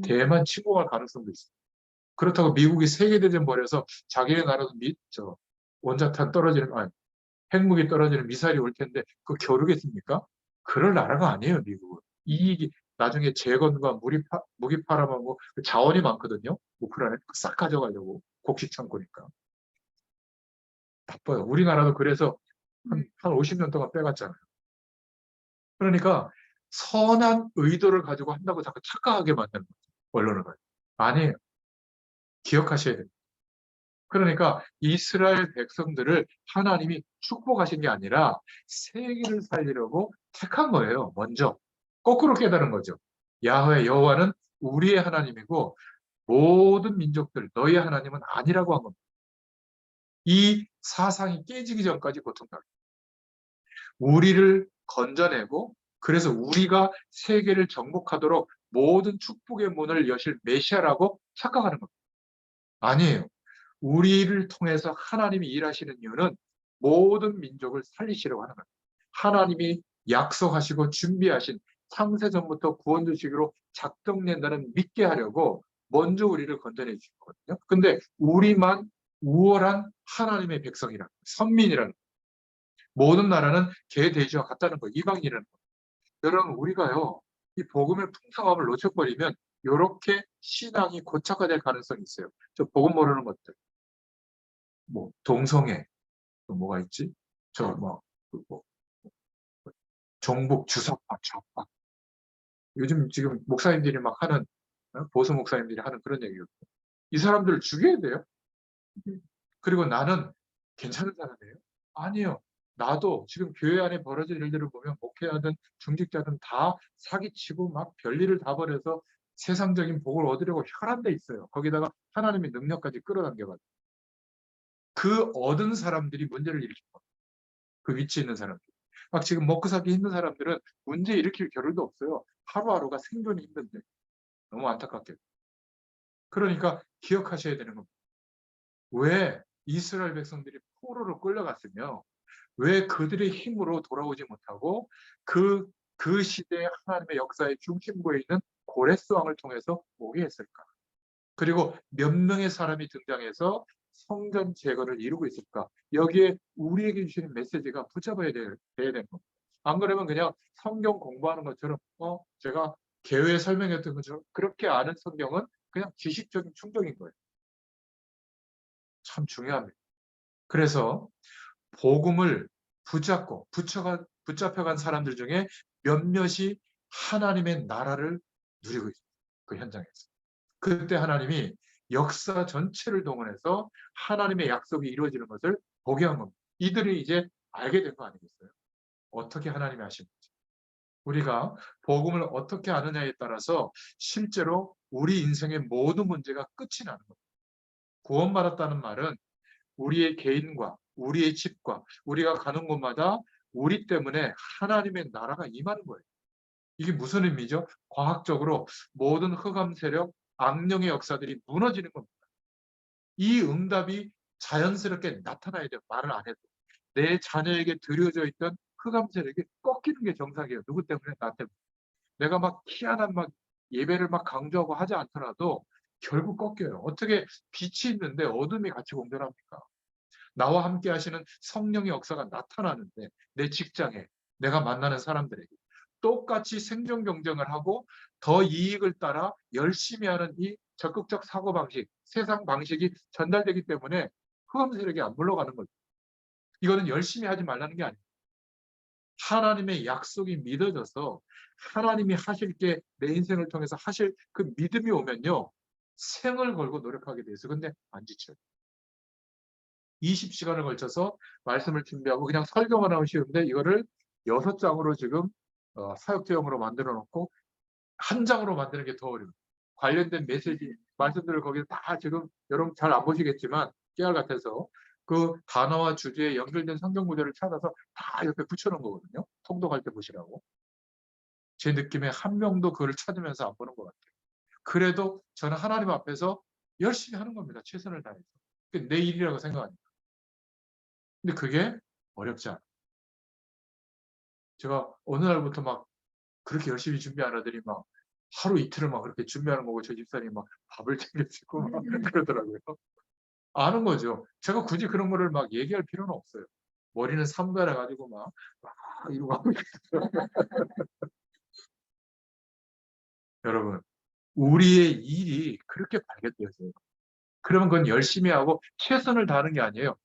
대만 침공할 가능성도 있어요. 그렇다고 미국이 세계대전 벌여서 자기네 나라도 원자탄 떨어지는, 아니, 핵무기 떨어지는 미사일이 올 텐데 그거 겨루겠습니까? 그럴 나라가 아니에요, 미국은. 이익이 나중에 재건과 무기 팔아먹고 그 자원이 많거든요. 우크라이나 싹 가져가려고 곡식 창고니까. 나빠요. 우리나라도 그래서 한 50년 동안 빼갔잖아요. 그러니까 선한 의도를 가지고 한다고 자꾸 착각하게 만드는 거죠. 언론을 가지고. 아니에요. 기억하셔야 돼요. 그러니까 이스라엘 백성들을 하나님이 축복하신 게 아니라 세계를 살리려고 택한 거예요. 먼저. 거꾸로 깨달은 거죠. 야훼 여호와는 우리의 하나님이고 모든 민족들 너희의 하나님은 아니라고 한 겁니다. 이 사상이 깨지기 전까지 고통당해요. 우리를 건져내고 그래서 우리가 세계를 정복하도록 모든 축복의 문을 여실 메시아라고 착각하는 겁니다. 아니에요. 우리를 통해서 하나님이 일하시는 이유는 모든 민족을 살리시려고 하는 거예요. 하나님이 약속하시고 준비하신 창세전부터 구원주시기로 작정된다는 믿게 하려고 먼저 우리를 건져내 주신 거거든요. 근데 우리만 우월한 하나님의 백성이라 선민이라는 거예요. 모든 나라는 개 돼지와 같다는 거, 이방인이라는 거. 여러분, 우리가요, 이 복음의 풍성함을 놓쳐버리면 이렇게 신앙이 고착화될 가능성이 있어요. 저 복음 모르는 것들, 뭐 동성애, 또 뭐가 있지? 뭐, 종북, 주사파, 좌파. 요즘 지금 목사님들이 막 하는, 보수 목사님들이 하는 그런 얘기예요. 이 사람들을 죽여야 돼요. 그리고 나는 괜찮은 사람이에요? 아니요. 나도 지금 교회 안에 벌어질 일들을 보면 목회하든 중직자든 다 사기치고 막 별일을 다 벌여서 세상적인 복을 얻으려고 혈안돼 있어요. 거기다가 하나님의 능력까지 끌어당겨가지고. 그 얻은 사람들이 문제를 일으킨 거예요. 그 위치에 있는 사람들. 막 지금 먹고 살기 힘든 사람들은 문제 일으킬 겨를도 없어요. 하루하루가 생존이 힘든데. 너무 안타깝게. 그러니까 기억하셔야 되는 겁니다. 왜 이스라엘 백성들이 포로로 끌려갔으며 왜 그들의 힘으로 돌아오지 못하고 그 시대의 하나님의 역사의 중심부에 있는 고레스 왕을 통해서 오게 했을까? 그리고 몇 명의 사람이 등장해서 성전 제거를 이루고 있을까? 여기에 우리에게 주시는 메시지가 붙잡아야 돼야 되는 겁니다. 안 그러면 그냥 성경 공부하는 것처럼 제가 개요에 설명했던 것처럼 그렇게 아는 성경은 그냥 지식적인 충족인 거예요. 참 중요합니다. 그래서 복음을 붙잡고 붙잡혀간 사람들 중에 몇몇이 하나님의 나라를 누리고 있습니다. 그 현장에서. 그때 하나님이 역사 전체를 동원해서 하나님의 약속이 이루어지는 것을 보게 한 겁니다. 이들이 이제 알게 된 거 아니겠어요? 어떻게 하나님이 하시는지. 우리가 복음을 어떻게 아느냐에 따라서 실제로 우리 인생의 모든 문제가 끝이 나는 겁니다. 구원받았다는 말은 우리의 개인과 우리의 집과 우리가 가는 곳마다 우리 때문에 하나님의 나라가 임하는 거예요. 이게 무슨 의미죠? 과학적으로 모든 흑암 세력, 악령의 역사들이 무너지는 겁니다. 이 응답이 자연스럽게 나타나야 돼요. 말을 안 해도. 내 자녀에게 들여져 있던 흑암 세력이 꺾이는 게 정상이에요. 누구 때문에? 나 때문에. 내가 막 희한한 막 예배를 막 강조하고 하지 않더라도 결국 꺾여요. 어떻게 빛이 있는데 어둠이 같이 공존합니까? 나와 함께 하시는 성령의 역사가 나타나는데 내 직장에 내가 만나는 사람들에게 똑같이 생존 경쟁을 하고 더 이익을 따라 열심히 하는 이 적극적 사고방식, 세상 방식이 전달되기 때문에 흑암 세력이 안 물러가는 거죠. 이거는 열심히 하지 말라는 게 아니에요. 하나님의 약속이 믿어져서 하나님이 하실 게 내 인생을 통해서 하실 그 믿음이 오면요. 생을 걸고 노력하게 돼서 근데 안 지쳐요. 20시간을 걸쳐서 말씀을 준비하고 그냥 설교만 하면 쉬운데 이거를 6장으로 지금 사역제형으로 만들어 놓고 한 장으로 만드는 게 더 어려워요. 관련된 메시지, 말씀들을 거기에 다 지금 여러분 잘 안 보시겠지만 깨알 같아서 그 단어와 주제에 연결된 성경 구절을 찾아서 다 옆에 붙여놓은 거거든요. 통독할 때 보시라고. 제 느낌에 한 명도 그걸 찾으면서 안 보는 것 같아요. 그래도 저는 하나님 앞에서 열심히 하는 겁니다. 최선을 다해서. 내 일이라고 생각합니다. 근데 그게 어렵지 않아요. 제가 어느 날부터 막 그렇게 열심히 준비 안 하더니 막 하루 이틀을 막 그렇게 준비하는 거고 저 집사님 막 밥을 챙겨주고 막 그러더라고요. 아는 거죠. 제가 굳이 그런 거를 막 얘기할 필요는 없어요. 머리는 삼가라 가지고 막 이러고 하고 있어요. 여러분, 우리의 일이 그렇게 발견되었어요. 그러면 그건 열심히 하고 최선을 다하는 게 아니에요.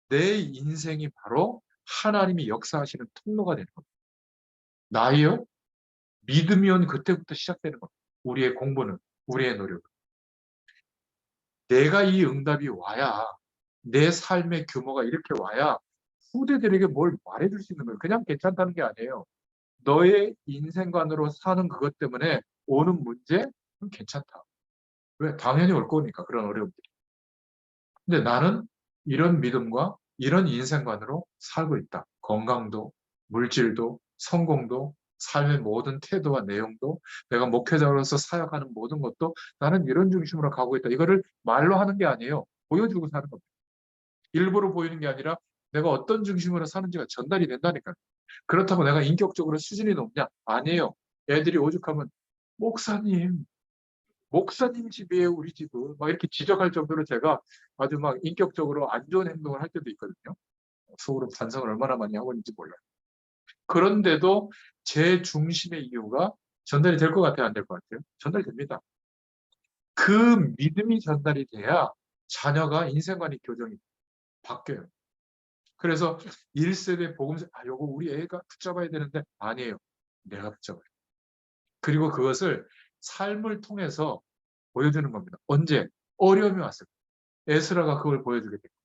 내 인생이 바로 하나님이 역사하시는 통로가 되는 겁니다. 나이요? 믿음이 온 그때부터 시작되는 겁니다. 우리의 공부는, 우리의 노력은. 내가 이 응답이 와야 내 삶의 규모가 이렇게 와야 후대들에게 뭘 말해줄 수 있는 거예요. 그냥 괜찮다는 게 아니에요. 너의 인생관으로 사는 그것 때문에 오는 문제? 괜찮다. 왜? 당연히 올 거니까 그런 어려움들이. 근데 나는 이런 믿음과 이런 인생관으로 살고 있다. 건강도, 물질도, 성공도, 삶의 모든 태도와 내용도, 내가 목회자로서 사역하는 모든 것도 나는 이런 중심으로 가고 있다. 이거를 말로 하는 게 아니에요. 보여주고 사는 겁니다. 일부러 보이는 게 아니라 내가 어떤 중심으로 사는지가 전달이 된다니까요. 그렇다고 내가 인격적으로 수준이 높냐? 아니에요. 애들이 오죽하면 목사님, 목사님 집이에요, 우리 집은. 막 이렇게 지적할 정도로 제가 아주 막 인격적으로 안 좋은 행동을 할 때도 있거든요. 속으로 반성을 얼마나 많이 하고 있는지 몰라요. 그런데도 제 중심의 이유가 전달이 될 것 같아요? 안 될 것 같아요? 전달됩니다. 그 믿음이 전달이 돼야 자녀가 인생관이 교정이 바뀌어요. 그래서 1세대 복음서, 요거 우리 애가 붙잡아야 되는데 아니에요. 내가 붙잡아요. 그리고 그것을 삶을 통해서 보여주는 겁니다. 언제? 어려움이 왔을 때. 에스라가 그걸 보여주게 됩니다.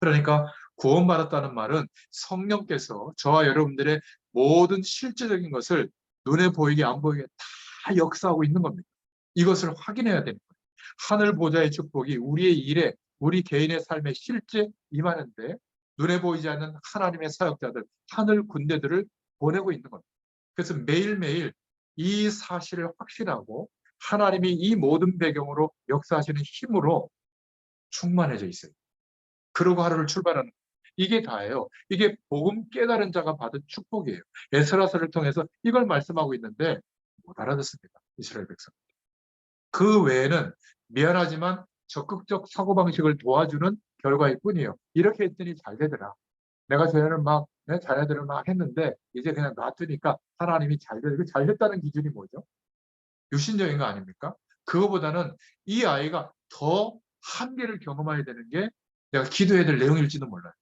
그러니까 구원받았다는 말은 성령께서 저와 여러분들의 모든 실제적인 것을 눈에 보이게 안 보이게 다 역사하고 있는 겁니다. 이것을 확인해야 되는 거예요. 하늘 보좌의 축복이 우리의 일에, 우리 개인의 삶에 실제 임하는데 눈에 보이지 않는 하나님의 사역자들, 하늘 군대들을 보내고 있는 겁니다. 그래서 매일매일 이 사실을 확신하고 하나님이 이 모든 배경으로 역사하시는 힘으로 충만해져 있어요. 그러고 하루를 출발하는, 이게 다예요. 이게 복음 깨달은 자가 받은 축복이에요. 에스라서를 통해서 이걸 말씀하고 있는데 못 알아듣습니다. 이스라엘 백성. 그 외에는 미안하지만 적극적 사고방식을 도와주는 결과일 뿐이에요. 이렇게 했더니 잘 되더라. 내가 저희는 내 자녀들을 막 했는데 이제 그냥 놔두니까 하나님이 잘 되더라. 잘 됐다는 기준이 뭐죠? 육신적인 거 아닙니까? 그거보다는 이 아이가 더 한계를 경험해야 되는 게 내가 기도해야 될 내용일지도 몰라요.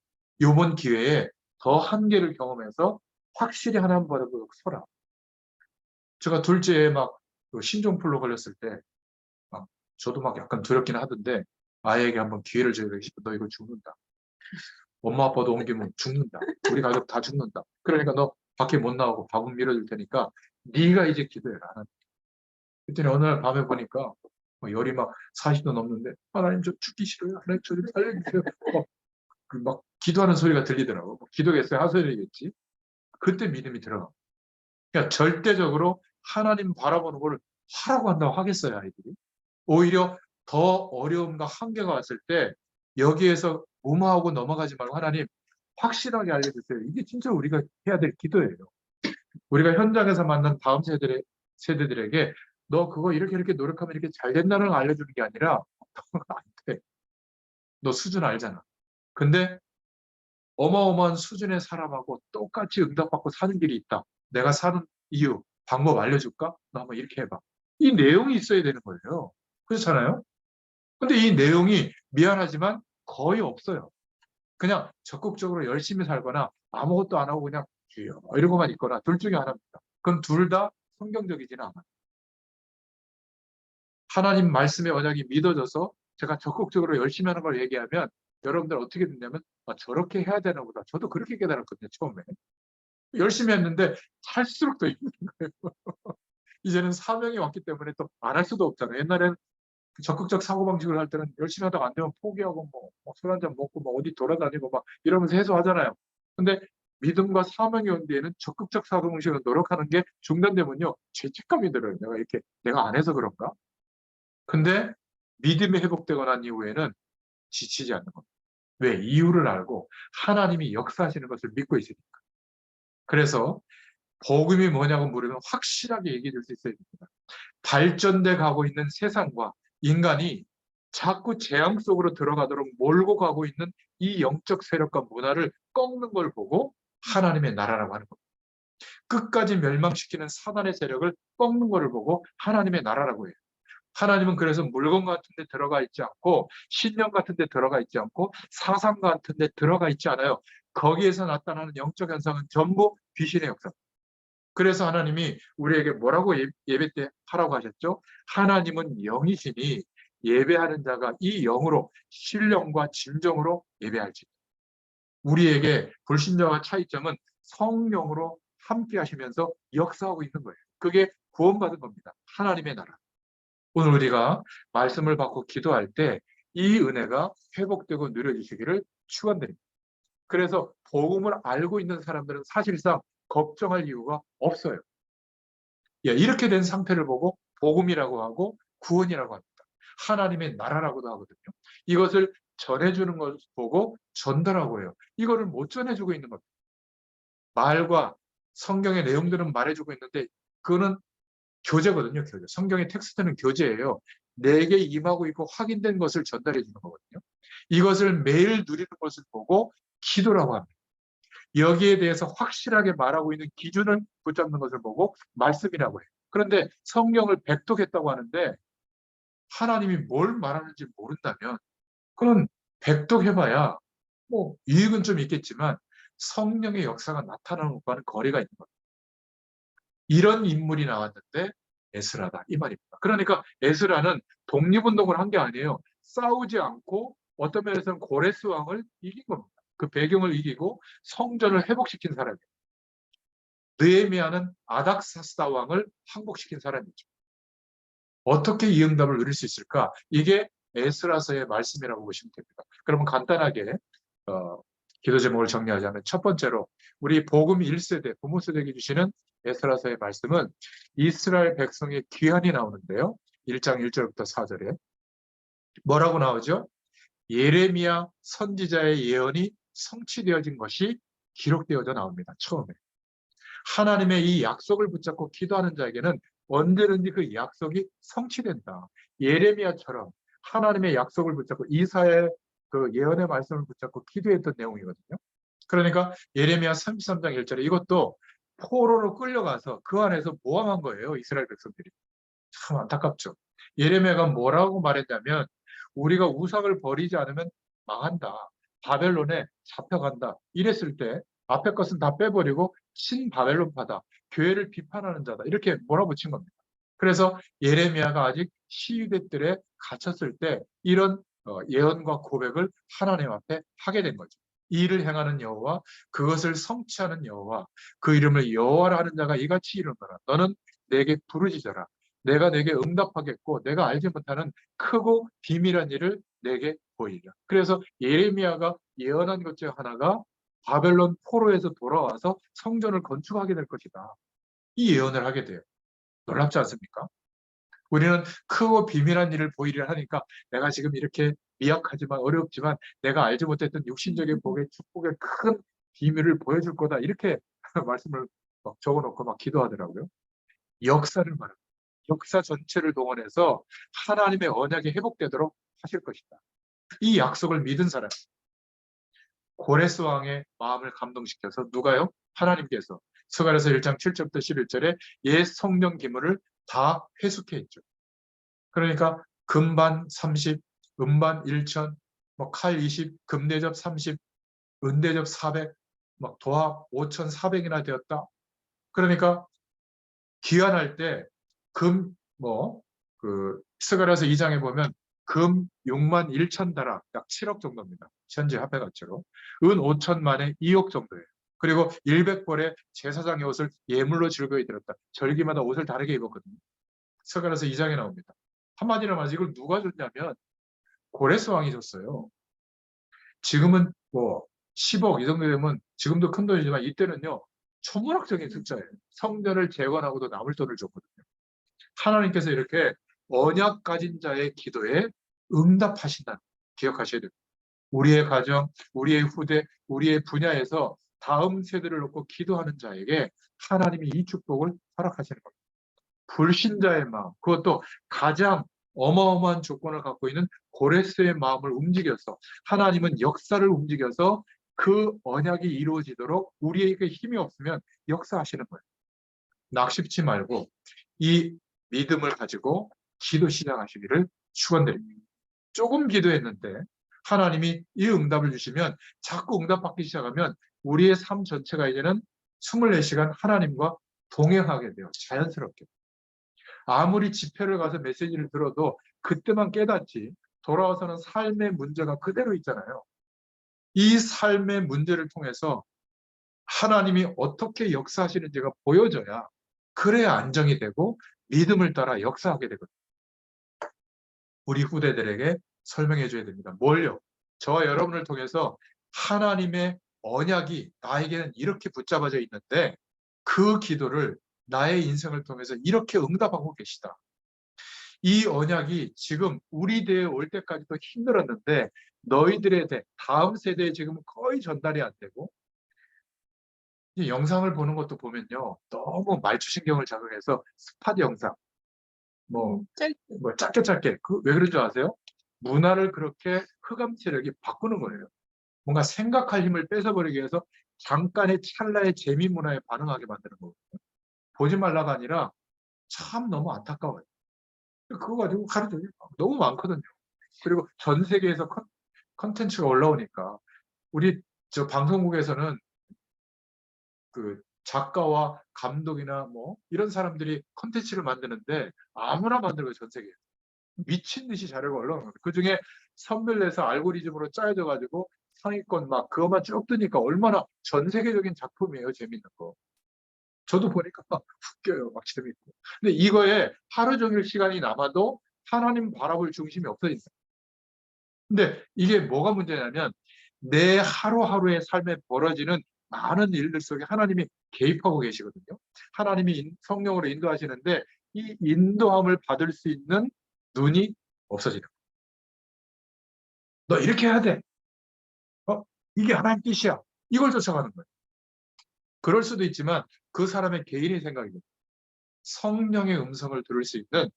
이번 기회에 더 한계를 경험해서 확실히 하나님 바라보고 서라. 제가 둘째에 신종플루 걸렸을 때 저도 약간 두렵긴 하던데 아이에게 한번 기회를 줘야 싶어. 너 이거 죽는다. 엄마 아빠도 옮기면 죽는다. 우리 가족 다 죽는다. 그러니까 너 밖에 못 나오고 밥은 밀어줄 테니까 네가 이제 기도해라. 그랬더니 어느 날 밤에 보니까 열이 40도 넘는데 하나님 저 죽기 싫어요. 하나님 저 좀 살려주세요. 기도하는 소리가 들리더라고. 기도겠어요? 하소연이겠지. 그때 믿음이 들어가. 그러니까 절대적으로 하나님 바라보는 걸 하라고 한다고 하겠어요, 아이들이. 오히려 더 어려움과 한계가 왔을 때 여기에서 무마하고 넘어가지 말고 하나님 확실하게 알려주세요. 이게 진짜 우리가 해야 될 기도예요. 우리가 현장에서 만난 다음 세대들에게 너 그거 이렇게 노력하면 이렇게 잘 된다는 걸 알려주는 게 아니라 안 돼. 너 수준 알잖아. 근데 어마어마한 수준의 사람하고 똑같이 응답받고 사는 길이 있다. 내가 사는 이유, 방법 알려줄까? 너 한번 이렇게 해봐. 이 내용이 있어야 되는 거예요. 그렇잖아요? 근데 이 내용이 미안하지만 거의 없어요. 그냥 적극적으로 열심히 살거나 아무것도 안 하고 그냥 주여 이러고만 있거나 둘 중에 하나입니다. 그건 둘 다 성경적이지는 않아요. 하나님 말씀의 언약이 믿어져서 제가 적극적으로 열심히 하는 걸 얘기하면 여러분들 어떻게 듣냐면 저렇게 해야 되나 보다. 저도 그렇게 깨달았거든요. 처음에. 열심히 했는데 할수록 더 힘든 거예요. 이제는 사명이 왔기 때문에 또 안 할 수도 없잖아요. 옛날에는 적극적 사고방식을 할 때는 열심히 하다가 안 되면 포기하고 술 한잔 먹고 어디 돌아다니고 이러면서 해소하잖아요. 근데 믿음과 사명이 온 뒤에는 적극적 사고방식을 노력하는 게 중단되면요. 죄책감이 들어요. 내가 안 해서 그런가? 근데 믿음이 회복되고 난 이후에는 지치지 않는 겁니다. 왜? 이유를 알고 하나님이 역사하시는 것을 믿고 있으니까. 그래서 복음이 뭐냐고 물으면 확실하게 얘기해 줄 수 있어야 됩니다. 발전돼 가고 있는 세상과 인간이 자꾸 재앙 속으로 들어가도록 몰고 가고 있는 이 영적 세력과 문화를 꺾는 걸 보고 하나님의 나라라고 하는 겁니다. 끝까지 멸망시키는 사단의 세력을 꺾는 것을 보고 하나님의 나라라고 해요. 하나님은 그래서 물건 같은 데 들어가 있지 않고 신령 같은 데 들어가 있지 않고 사상 같은 데 들어가 있지 않아요. 거기에서 나타나는 영적 현상은 전부 귀신의 역사. 그래서 하나님이 우리에게 뭐라고 예배 때 하라고 하셨죠? 하나님은 영이시니 예배하는 자가 이 영으로 신령과 진정으로 예배할지. 우리에게 불신자와 차이점은 성령으로 함께 하시면서 역사하고 있는 거예요. 그게 구원받은 겁니다. 하나님의 나라. 오늘 우리가 말씀을 받고 기도할 때 이 은혜가 회복되고 누려지시기를 축원드립니다. 그래서 복음을 알고 있는 사람들은 사실상 걱정할 이유가 없어요. 이렇게 된 상태를 보고 복음이라고 하고 구원이라고 합니다. 하나님의 나라라고도 하거든요. 이것을 전해주는 것을 보고 전달하고 해요. 이거를 못 전해주고 있는 겁니다. 말과 성경의 내용들은 말해주고 있는데 그거는 교재거든요. 교재. 성경의 텍스트는 교재예요. 내게 임하고 있고 확인된 것을 전달해 주는 거거든요. 이것을 매일 누리는 것을 보고 기도라고 합니다. 여기에 대해서 확실하게 말하고 있는 기준을 붙잡는 것을 보고 말씀이라고 해요. 그런데 성경을 백독했다고 하는데 하나님이 뭘 말하는지 모른다면 그건 백독해봐야 뭐 유익은 좀 있겠지만 성령의 역사가 나타나는 것과는 거리가 있는 겁니다. 이런 인물이 나왔는데 에스라다 이 말입니다. 그러니까 에스라는 독립운동을 한 게 아니에요. 싸우지 않고 어떤 면에서는 고레스 왕을 이긴 겁니다. 그 배경을 이기고 성전을 회복시킨 사람이에요. 느헤미야는 아닥사스다 왕을 항복시킨 사람이죠. 어떻게 이 응답을 누릴 수 있을까? 이게 에스라서의 말씀이라고 보시면 됩니다. 그러면 간단하게 기도 제목을 정리하자면 첫 번째로 우리 복음 1세대, 부모 세대에게 주시는 에스라서의 말씀은 이스라엘 백성의 귀환이 나오는데요. 1장 1절부터 4절에 뭐라고 나오죠? 예레미야 선지자의 예언이 성취되어진 것이 기록되어져 나옵니다. 처음에. 하나님의 이 약속을 붙잡고 기도하는 자에게는 언제든지 그 약속이 성취된다. 예레미야처럼 하나님의 약속을 붙잡고 이사야의 그 예언의 말씀을 붙잡고 기도했던 내용이거든요. 그러니까 예레미야 33장 1절에 이것도 포로로 끌려가서 그 안에서 모함한 거예요. 이스라엘 백성들이. 참 안타깝죠. 예레미야가 뭐라고 말했냐면 우리가 우상을 버리지 않으면 망한다. 바벨론에 잡혀간다. 이랬을 때 앞에 것은 다 빼버리고 신바벨론파다. 교회를 비판하는 자다. 이렇게 몰아붙인 겁니다. 그래서 예레미야가 아직 시위대 뜰에 갇혔을 때 이런 예언과 고백을 하나님 앞에 하게 된 거죠. 이 일을 행하는 여호와 그것을 성취하는 여호와 그 이름을 여호와라 하는 자가 이같이 이르노라. 너는 내게 부르짖어라. 내가 내게 응답하겠고 내가 알지 못하는 크고 비밀한 일을 내게 보이리라. 그래서 예레미야가 예언한 것 중 하나가 바벨론 포로에서 돌아와서 성전을 건축하게 될 것이다. 이 예언을 하게 돼요. 놀랍지 않습니까? 우리는 크고 비밀한 일을 보이려 하니까 내가 지금 이렇게 미약하지만 어렵지만 내가 알지 못했던 육신적인 복의 축복의 큰 비밀을 보여줄 거다. 이렇게 말씀을 막 적어놓고 막 기도하더라고요. 역사를 말합니다. 역사 전체를 동원해서 하나님의 언약이 회복되도록 하실 것이다. 이 약속을 믿은 사람, 고레스 왕의 마음을 감동시켜서 누가요? 하나님께서 스가랴서 1장 7절부터 11절에 옛 성령 기물을 다 회수케 했죠. 그러니까 금반 30, 은반 1천, 칼 20, 금대접 30, 은대접 400, 도합 5,400이나 되었다. 그러니까 귀환할 때 금, 스가랴서 2장에 보면 금 6만 1천 다락, 약 7억 정도입니다. 현재 화폐 가치로. 은 5천만에 2억 정도예요. 그리고 100벌에 제사장의 옷을 예물로 즐거이 들었다. 절기마다 옷을 다르게 입었거든요. 스가랴서 2장에 나옵니다. 한마디로 말해서 이걸 누가 줬냐면 고레스 왕이 줬어요. 지금은 10억 이 정도 되면 지금도 큰 돈이지만 이때는요. 천문학적인 숫자예요. 성전을 재건하고도 남을 돈을 줬거든요. 하나님께서 이렇게 언약 가진 자의 기도에 응답하신다는 기억하셔야 됩니다. 우리의 가정, 우리의 후대, 우리의 분야에서 다음 세대를 놓고 기도하는 자에게 하나님이 이 축복을 허락하시는 겁니다. 불신자의 마음, 그것도 가장 어마어마한 조건을 갖고 있는 고레스의 마음을 움직여서 하나님은 역사를 움직여서 그 언약이 이루어지도록 우리에게 힘이 없으면 역사하시는 거예요. 낙심치 말고 이 믿음을 가지고 기도 시작하시기를 축원드립니다. 조금 기도했는데 하나님이 이 응답을 주시면 자꾸 응답받기 시작하면 우리의 삶 전체가 이제는 24시간 하나님과 동행하게 돼요. 자연스럽게. 아무리 집회를 가서 메시지를 들어도 그때만 깨닫지 돌아와서는 삶의 문제가 그대로 있잖아요. 이 삶의 문제를 통해서 하나님이 어떻게 역사하시는지가 보여져야 그래야 안정이 되고 믿음을 따라 역사하게 되거든요. 우리 후대들에게 설명해 줘야 됩니다. 뭘요? 저와 여러분을 통해서 하나님의 언약이 나에게는 이렇게 붙잡아져 있는데 그 기도를 나의 인생을 통해서 이렇게 응답하고 계시다. 이 언약이 지금 우리 대에 올 때까지도 힘들었는데 너희들의 대, 다음 세대에 지금 거의 전달이 안 되고 이 영상을 보는 것도 보면요. 너무 말초신경을 자극해서 스팟 영상, 뭐, 짧 뭐 짧게 짧게 왜 그런 줄 아세요? 문화를 그렇게 흑암 세력이 바꾸는 거예요. 뭔가 생각할 힘을 뺏어버리기 위해서 잠깐의 찰나의 재미 문화에 반응하게 만드는 거거든요. 보지 말라가 아니라 참 너무 안타까워요. 그거 가지고 하루 종일 너무 많거든요. 그리고 전 세계에서 컨텐츠가 올라오니까 우리 저 방송국에서는 그 작가와 감독이나 뭐 이런 사람들이 컨텐츠를 만드는데 아무나 만들고 전 세계에 미친 듯이 자료가 올라오는 거예요. 그중에 선별해서 알고리즘으로 짜여져 가지고 상위권 막 그것만 쭉 뜨니까 얼마나 전 세계적인 작품이에요. 재밌는 거. 저도 보니까 막 웃겨요. 막 재밌고. 근데 이거에 하루 종일 시간이 남아도 하나님 바라볼 중심이 없어진다. 근데 이게 뭐가 문제냐면 내 하루하루의 삶에 벌어지는 많은 일들 속에 하나님이 개입하고 계시거든요. 하나님이 성령으로 인도하시는데 이 인도함을 받을 수 있는 눈이 없어지는 거예요. 너 이렇게 해야 돼. 어? 이게 하나님 뜻이야. 이걸 쫓아가는 거예요. 그럴 수도 있지만 그 사람의 개인의 생각이거든요. 성령의 음성을 들을 수 있는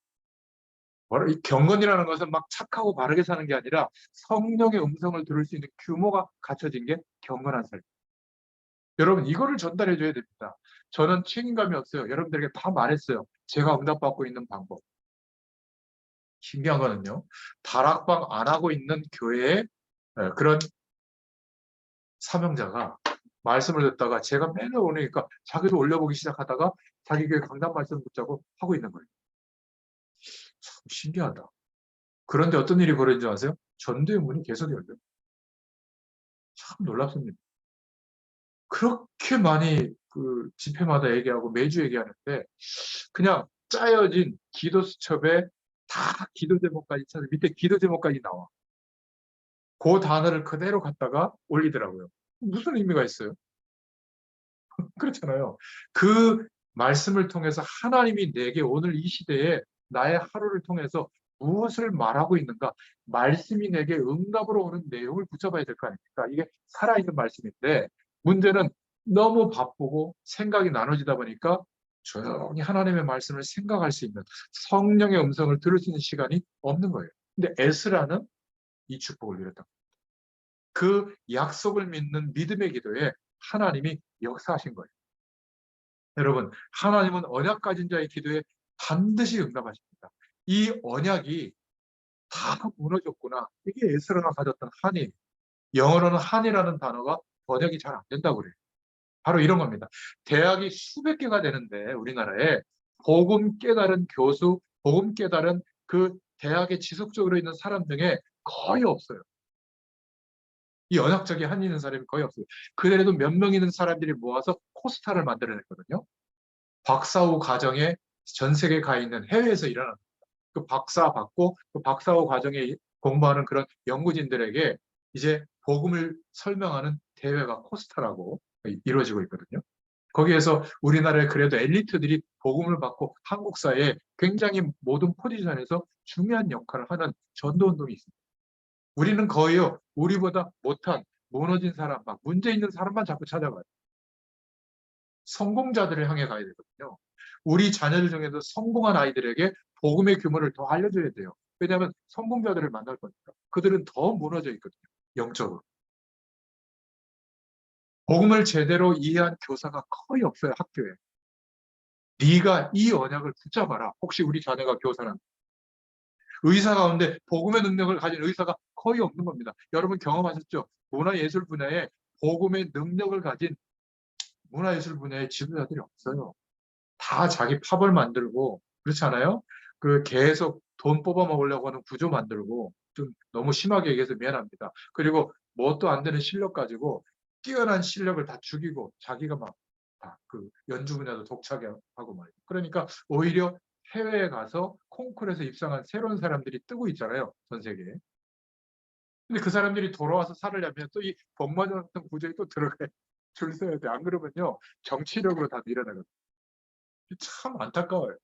이 경건이라는 것은 막 착하고 바르게 사는 게 아니라 성령의 음성을 들을 수 있는 규모가 갖춰진 게 경건한 삶. 여러분 이거를 전달해 줘야 됩니다. 저는 책임감이 없어요. 여러분들에게 다 말했어요. 제가 응답받고 있는 방법. 신기한 거는요. 다락방 안 하고 있는 교회의 그런 사명자가 말씀을 듣다가 제가 맨날 오니까 자기도 올려보기 시작하다가 자기 교회 강단 말씀 붙잡고 하고 있는 거예요. 참 신기하다. 그런데 어떤 일이 벌어진 줄 아세요? 전도의 문이 계속 열려요. 참 놀랍습니다. 그렇게 많이 그 집회마다 얘기하고 매주 얘기하는데 그냥 짜여진 기도 수첩에 다 기도 제목까지 찾아 밑에 기도 제목까지 나와. 그 단어를 그대로 갖다가 올리더라고요. 무슨 의미가 있어요? 그렇잖아요. 그 말씀을 통해서 하나님이 내게 오늘 이 시대에 나의 하루를 통해서 무엇을 말하고 있는가? 말씀이 내게 응답으로 오는 내용을 붙잡아야 될 거 아닙니까? 이게 살아있는 말씀인데 문제는 너무 바쁘고 생각이 나눠지다 보니까 조용히 하나님의 말씀을 생각할 수 있는 성령의 음성을 들을 수 있는 시간이 없는 거예요. 근데 에스라는 이 축복을 누렸다. 그 약속을 믿는 믿음의 기도에 하나님이 역사하신 거예요. 여러분, 하나님은 언약 가진 자의 기도에 반드시 응답하십니다. 이 언약이 다 무너졌구나. 이게 에스라가 가졌던 한이. 영어로는 한이라는 단어가 번역이 잘 안 된다고 그래요. 바로 이런 겁니다. 대학이 수백 개가 되는데 우리나라에 복음 깨달은 교수, 복음 깨달은 그 대학에 지속적으로 있는 사람 중에 거의 없어요. 이 언약적인 한이 있는 사람이 거의 없어요. 그래도 몇 명 있는 사람들이 모아서 코스타를 만들어냈거든요. 박사후 과정에 전 세계에 가 있는 해외에서 일어나는 그 박사 받고 그 박사후 과정에 공부하는 그런 연구진들에게 이제 복음을 설명하는 대회가 코스타라고 이루어지고 있거든요. 거기에서 우리나라의 그래도 엘리트들이 복음을 받고 한국 사회에 굉장히 모든 포지션에서 중요한 역할을 하는 전도운동이 있습니다. 우리는 거의요, 우리보다 못한 무너진 사람, 막 문제 있는 사람만 자꾸 찾아가요. 성공자들을 향해 가야 되거든요. 우리 자녀들 중에서 성공한 아이들에게 복음의 규모를 더 알려줘야 돼요. 왜냐하면 성공자들을 만날 거니까. 그들은 더 무너져 있거든요. 영적으로. 복음을 제대로 이해한 교사가 거의 없어요. 학교에. 네가 이 언약을 붙잡아라. 혹시 우리 자녀가 교사라면. 의사 가운데 복음의 능력을 가진 의사가 거의 없는 겁니다. 여러분 경험하셨죠? 문화예술 분야에 복음의 능력을 가진 문화예술 분야의 지도자들이 없어요. 다 자기 팝을 만들고 그렇지 않아요? 그 계속 돈 뽑아 먹으려고 하는 구조 만들고 좀 너무 심하게 얘기해서 미안합니다. 그리고 뭣도 안 되는 실력 가지고 뛰어난 실력을 다 죽이고 자기가 막 그 연주 분야도 독차게 하고 말이죠. 그러니까 오히려 해외에 가서 콩쿠르에서 입상한 새로운 사람들이 뜨고 있잖아요. 전 세계에. 근데 그 사람들이 돌아와서 살으려면 또 이 복마전 같은 구조에 또 들어가야 줄 서야 돼. 안 그러면요. 정치력으로 다 밀어내거든요. 참 안타까워요.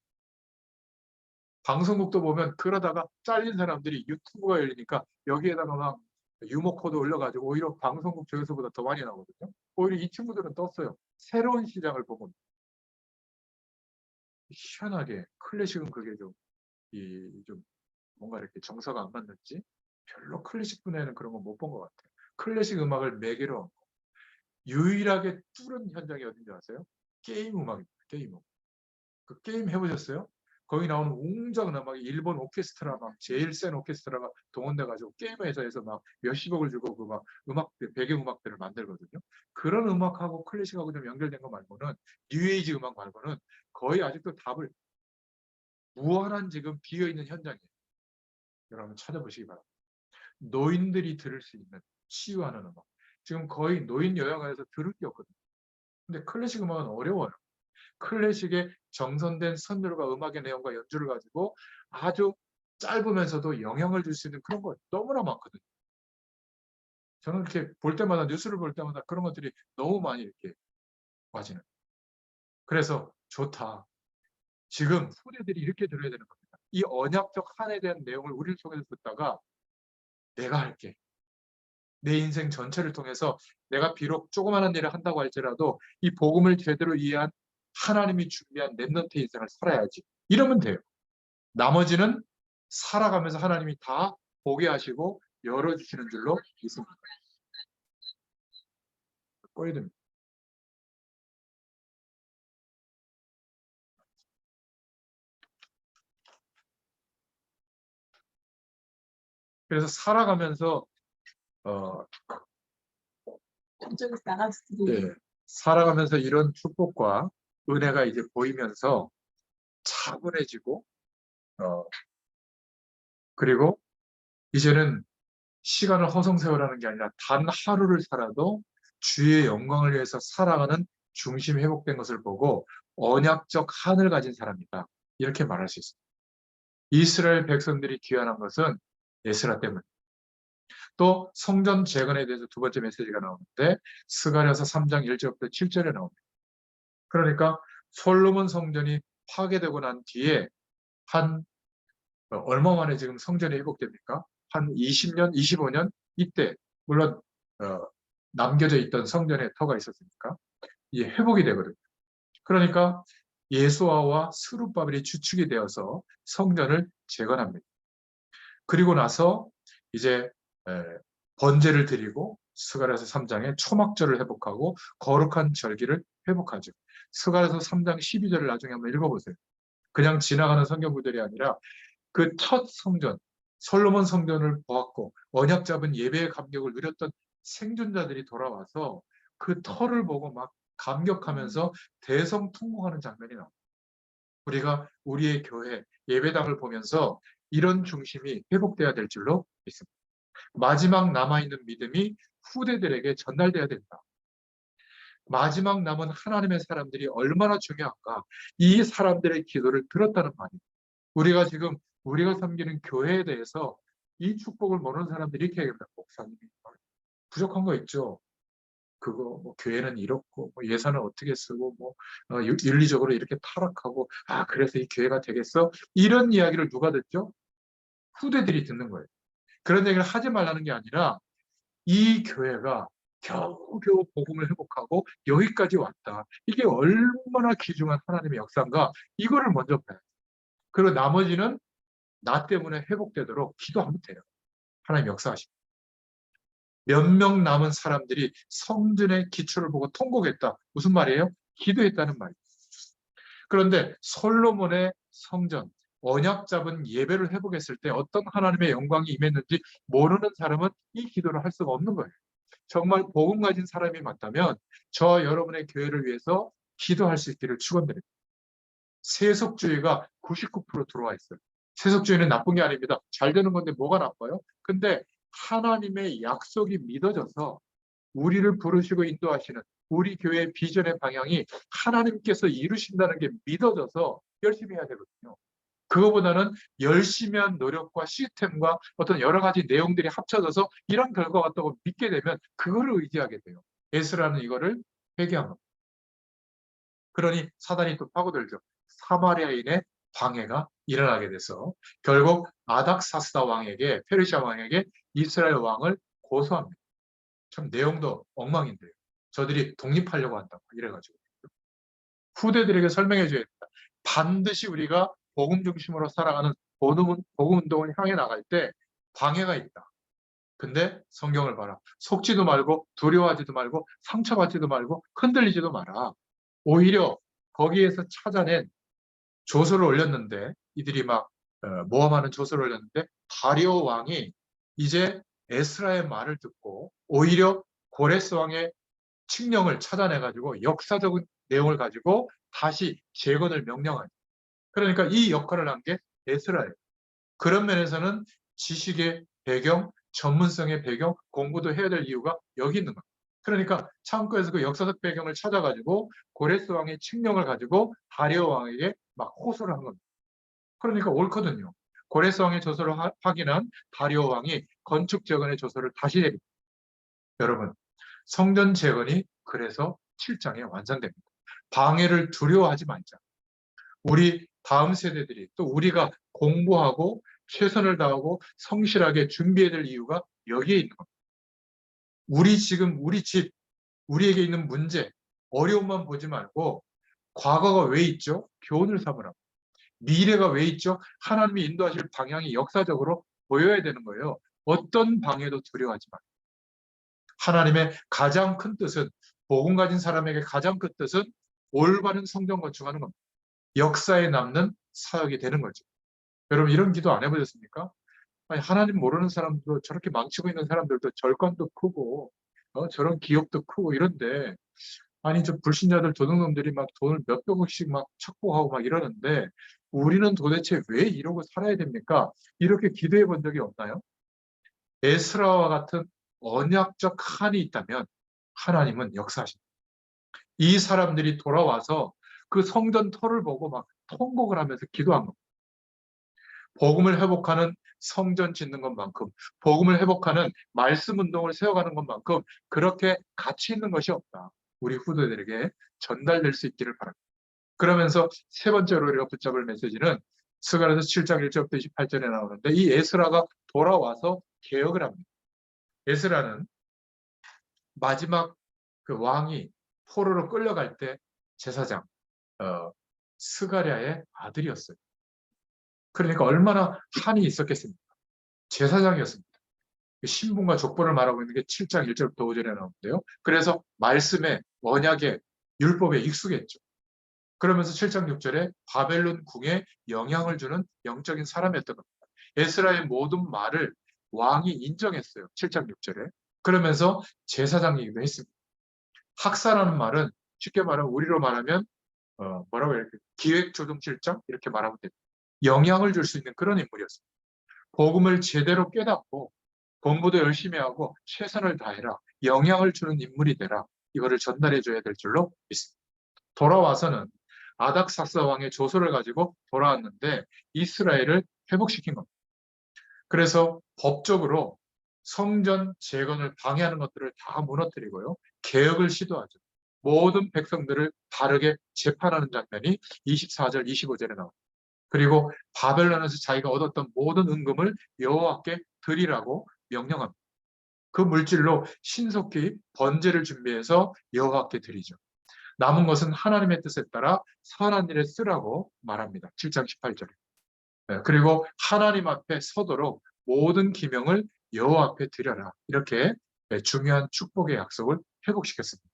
방송국도 보면 그러다가 잘린 사람들이 유튜브가 열리니까 여기에다가 막 유머 코드 올려가지고 오히려 방송국 조회수보다 더 많이 나오거든요. 오히려 이 친구들은 떴어요. 새로운 시장을 보고 희한하게 클래식은 그게 좀 좀 뭔가 이렇게 정서가 안 맞는지 별로 클래식 분야에는 그런 거 못 본 것 같아요. 클래식 음악을 매개로 한 거. 유일하게 뚫은 현장이 어딘지 아세요? 게임 음악입니다. 게임 음악. 그 게임 해보셨어요? 거기 나오는 웅장한 음악이 일본 오케스트라 막 제일 센 오케스트라가 동원돼 가지고 게임 회사에서 막 몇십억을 주고 그 막 음악 배경 음악들을 만들거든요. 그런 음악하고 클래식하고 좀 연결된 거 말고는 뉴에이지 음악 말고는 거의 아직도 답을 무한한 지금 비어 있는 현장이에요. 여러분 찾아보시기 바랍니다. 노인들이 들을 수 있는 치유하는 음악. 지금 거의 노인 요양원에서 들을 게 없거든요. 근데 클래식 음악은 어려워요. 클래식의 정선된 선율과 음악의 내용과 연주를 가지고 아주 짧으면서도 영향을 줄 수 있는 그런 거 너무나 많거든요. 저는 이렇게 볼 때마다 뉴스를 볼 때마다 그런 것들이 너무 많이 이렇게 빠지는. 그래서 좋다. 지금 후대들이 이렇게 들어야 되는 겁니다. 이 언약적 한에 대한 내용을 우리를 통해서 듣다가 내가 할게. 내 인생 전체를 통해서 내가 비록 조그마한 일을 한다고 할지라도 이 복음을 제대로 이해한 하나님이 준비한 랩넌트 인생을 살아야지. 이러면 돼요. 나머지는 살아가면서 하나님이 다 보게 하시고 열어주시는 줄로 믿습니다. 꺼야 됩니다. 그래서 살아가면서 저쪽에서 나갈 수도 있고. 예, 살아가면서 이런 축복과 은혜가 이제 보이면서 차분해지고 그리고 이제는 시간을 허송세월하는 게 아니라 단 하루를 살아도 주의 영광을 위해서 살아가는 중심이 회복된 것을 보고 언약적 한을 가진 사람이다. 이렇게 말할 수 있습니다. 이스라엘 백성들이 귀환한 것은 에스라 때문. 또 성전 재건에 대해서 두 번째 메시지가 나오는데 스가랴서 3장 1절부터 7절에 나옵니다. 그러니까 솔로몬 성전이 파괴되고 난 뒤에 한 얼마 만에 지금 성전이 회복됩니까? 한 20년, 25년 이때 물론 남겨져 있던 성전에 터가 있었으니까 이게 회복이 되거든요. 그러니까 예수아와 스룹바벨이 주축이 되어서 성전을 재건합니다. 그리고 나서 이제 번제를 드리고 스가랴서 3장에 초막절을 회복하고 거룩한 절기를 회복하죠. 스가랴서 3장 12절을 나중에 한번 읽어보세요. 그냥 지나가는 성경 구절이 아니라 그 첫 성전, 솔로몬 성전을 보았고 언약 잡은 예배의 감격을 누렸던 생존자들이 돌아와서 그 터를 보고 막 감격하면서 대성통곡하는 장면이 나옵니다. 우리가 우리의 교회 예배당을 보면서 이런 중심이 회복돼야 될 줄로 믿습니다. 마지막 남아있는 믿음이 후대들에게 전달돼야 된다. 마지막 남은 하나님의 사람들이 얼마나 중요한가. 이 사람들의 기도를 들었다는 말이에요. 우리가 지금 우리가 섬기는 교회에 대해서 이 축복을 모르는 사람들이 이렇게 얘기합니다. 목사님이 부족한 거 있죠. 그거 뭐 교회는 이렇고 뭐 예산을 어떻게 쓰고 뭐 윤리적으로 이렇게 타락하고 그래서 이 교회가 되겠어? 이런 이야기를 누가 듣죠? 후대들이 듣는 거예요. 그런 얘기를 하지 말라는 게 아니라 이 교회가 겨우겨우 복음을 회복하고 여기까지 왔다. 이게 얼마나 귀중한 하나님의 역사인가 이거를 먼저 봐요. 그리고 나머지는 나 때문에 회복되도록 기도하면 돼요. 하나님 역사하십니다. 몇 명 남은 사람들이 성전의 기초를 보고 통곡했다. 무슨 말이에요? 기도했다는 말이에요. 그런데 솔로몬의 성전, 언약 잡은 예배를 회복했을 때 어떤 하나님의 영광이 임했는지 모르는 사람은 이 기도를 할 수가 없는 거예요. 정말 복음 가진 사람이 맞다면 저 여러분의 교회를 위해서 기도할 수 있기를 축원드립니다. 세속주의가 99% 들어와 있어요. 세속주의는 나쁜 게 아닙니다. 잘 되는 건데 뭐가 나빠요? 근데 하나님의 약속이 믿어져서 우리를 부르시고 인도하시는 우리 교회의 비전의 방향이 하나님께서 이루신다는 게 믿어져서 열심히 해야 되거든요. 그거보다는 열심히 한 노력과 시스템과 어떤 여러 가지 내용들이 합쳐져서 이런 결과가 왔다고 믿게 되면 그거를 의지하게 돼요. 에스라는 이거를 회개한 겁니다. 그러니 사단이 또 파고들죠. 사마리아인의 방해가 일어나게 돼서 결국 아닥사스다 왕에게 페르시아 왕에게 이스라엘 왕을 고소합니다. 참 내용도 엉망인데요. 저들이 독립하려고 한다 이래가지고 후대들에게 설명해 줘야 된다. 반드시 우리가 복음 중심으로 살아가는 복음 운동을 향해 나갈 때 방해가 있다. 근데 성경을 봐라. 속지도 말고 두려워하지도 말고 상처받지도 말고 흔들리지도 마라. 오히려 거기에서 찾아낸 조서를 올렸는데 이들이 막 모함하는 조서를 올렸는데 다리오 왕이 이제 에스라의 말을 듣고 오히려 고레스 왕의 칙령을 찾아내가지고 역사적인 내용을 가지고 다시 재건을 명령하니. 그러니까 이 역할을 한 게 에스라예요. 그런 면에서는 지식의 배경, 전문성의 배경, 공부도 해야 될 이유가 여기 있는 겁니다. 그러니까 창고에서 그 역사적 배경을 찾아가지고 고레스 왕의 칙령을 가지고 다리오 왕에게 막 호소를 한 겁니다. 그러니까 옳거든요. 고레스 왕의 조서를 확인한 다리오 왕이 건축 재건의 조서를 다시 내립니다. 여러분, 성전 재건이 그래서 7장에 완성됩니다. 방해를 두려워하지 말자. 우리 다음 세대들이 또 우리가 공부하고 최선을 다하고 성실하게 준비해야 될 이유가 여기에 있는 겁니다. 우리 집, 우리에게 있는 문제, 어려움만 보지 말고 과거가 왜 있죠? 교훈을 삼으라. 미래가 왜 있죠? 하나님이 인도하실 방향이 역사적으로 보여야 되는 거예요. 어떤 방해도 두려워하지 마. 하나님의 가장 큰 뜻은, 복음 가진 사람에게 가장 큰 뜻은 올바른 성전 건축하는 겁니다. 역사에 남는 사역이 되는 거죠. 여러분 이런 기도 안 해보셨습니까? 아니, 하나님 모르는 사람도 저렇게 망치고 있는 사람들도 절권도 크고 저런 기업도 크고 이런데 아니 저 불신자들 도둑놈들이 막 돈을 몇백억씩 막 착보하고 막 이러는데 우리는 도대체 왜 이러고 살아야 됩니까? 이렇게 기도해 본 적이 없나요? 에스라와 같은 언약적 한이 있다면 하나님은 역사하십니다. 이 사람들이 돌아와서 그 성전 터를 보고 막 통곡을 하면서 기도한 겁니다. 복음을 회복하는 성전 짓는 것만큼, 복음을 회복하는 말씀 운동을 세워가는 것만큼 그렇게 가치 있는 것이 없다. 우리 후대들에게 전달될 수 있기를 바랍니다. 그러면서 세 번째로 우리가 붙잡을 메시지는 스가랴서 7장 1절부터 28절에 나오는데 이 에스라가 돌아와서 개혁을 합니다. 에스라는 마지막 그 왕이 포로로 끌려갈 때 제사장 스가랴의 아들이었어요. 그러니까 얼마나 한이 있었겠습니까? 제사장이었습니다. 신분과 족보를 말하고 있는 게 7장 1절부터 5절에 나오는데요. 그래서 말씀에, 언약에, 율법에 익숙했죠. 그러면서 7장 6절에 바벨론 궁에 영향을 주는 영적인 사람이었던 겁니다. 에스라의 모든 말을 왕이 인정했어요. 7장 6절에. 그러면서 제사장이기도 했습니다. 학사라는 말은 쉽게 말하면 우리로 말하면 뭐라고 해야 될까요? 기획조정실장 이렇게 말하면 됩니다. 영향을 줄 수 있는 그런 인물이었습니다. 복음을 제대로 깨닫고 공부도 열심히 하고 최선을 다해라. 영향을 주는 인물이 되라. 이거를 전달해 줘야 될 줄로 믿습니다. 돌아와서는 아닥사스 왕의 조서를 가지고 돌아왔는데 이스라엘을 회복시킨 겁니다. 그래서 법적으로 성전 재건을 방해하는 것들을 다 무너뜨리고요. 개혁을 시도하죠. 모든 백성들을 다르게 재판하는 장면이 24절, 25절에 나옵니다. 그리고 바벨론에서 자기가 얻었던 모든 은금을 여호와께 드리라고 명령합니다. 그 물질로 신속히 번제를 준비해서 여호와께 드리죠. 남은 것은 하나님의 뜻에 따라 선한 일에 쓰라고 말합니다. 7장 18절에. 그리고 하나님 앞에 서도록 모든 기명을 여호와 앞에 드려라. 이렇게 중요한 축복의 약속을 회복시켰습니다.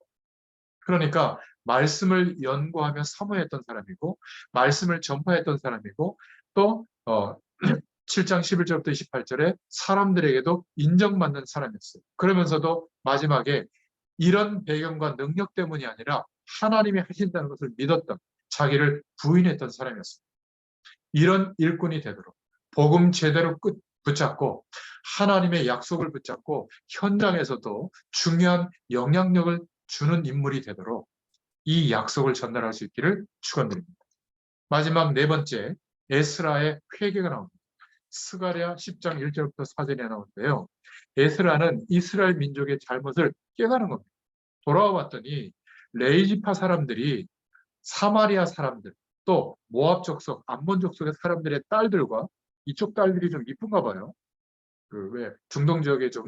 그러니까 말씀을 연구하며 사모했던 사람이고 말씀을 전파했던 사람이고 또 7장 11절부터 28절에 사람들에게도 인정받는 사람이었어요. 그러면서도 마지막에 이런 배경과 능력 때문이 아니라 하나님이 하신다는 것을 믿었던 자기를 부인했던 사람이었습니다. 이런 일꾼이 되도록 복음 제대로 붙잡고 하나님의 약속을 붙잡고 현장에서도 중요한 영향력을 주는 인물이 되도록 이 약속을 전달할 수 있기를 축원드립니다. 마지막 네 번째 에스라의 회개가 나옵니다. 스가랴 10장 1절부터 4절에 나오는데요. 에스라는 이스라엘 민족의 잘못을 깨달은 겁니다. 돌아와 봤더니 레이지파 사람들이 사마리아 사람들 또 모압 족속, 암몬 족속의 사람들의 딸들과 이쪽 딸들이 좀 이쁜가 봐요. 그 왜 중동 지역에 좀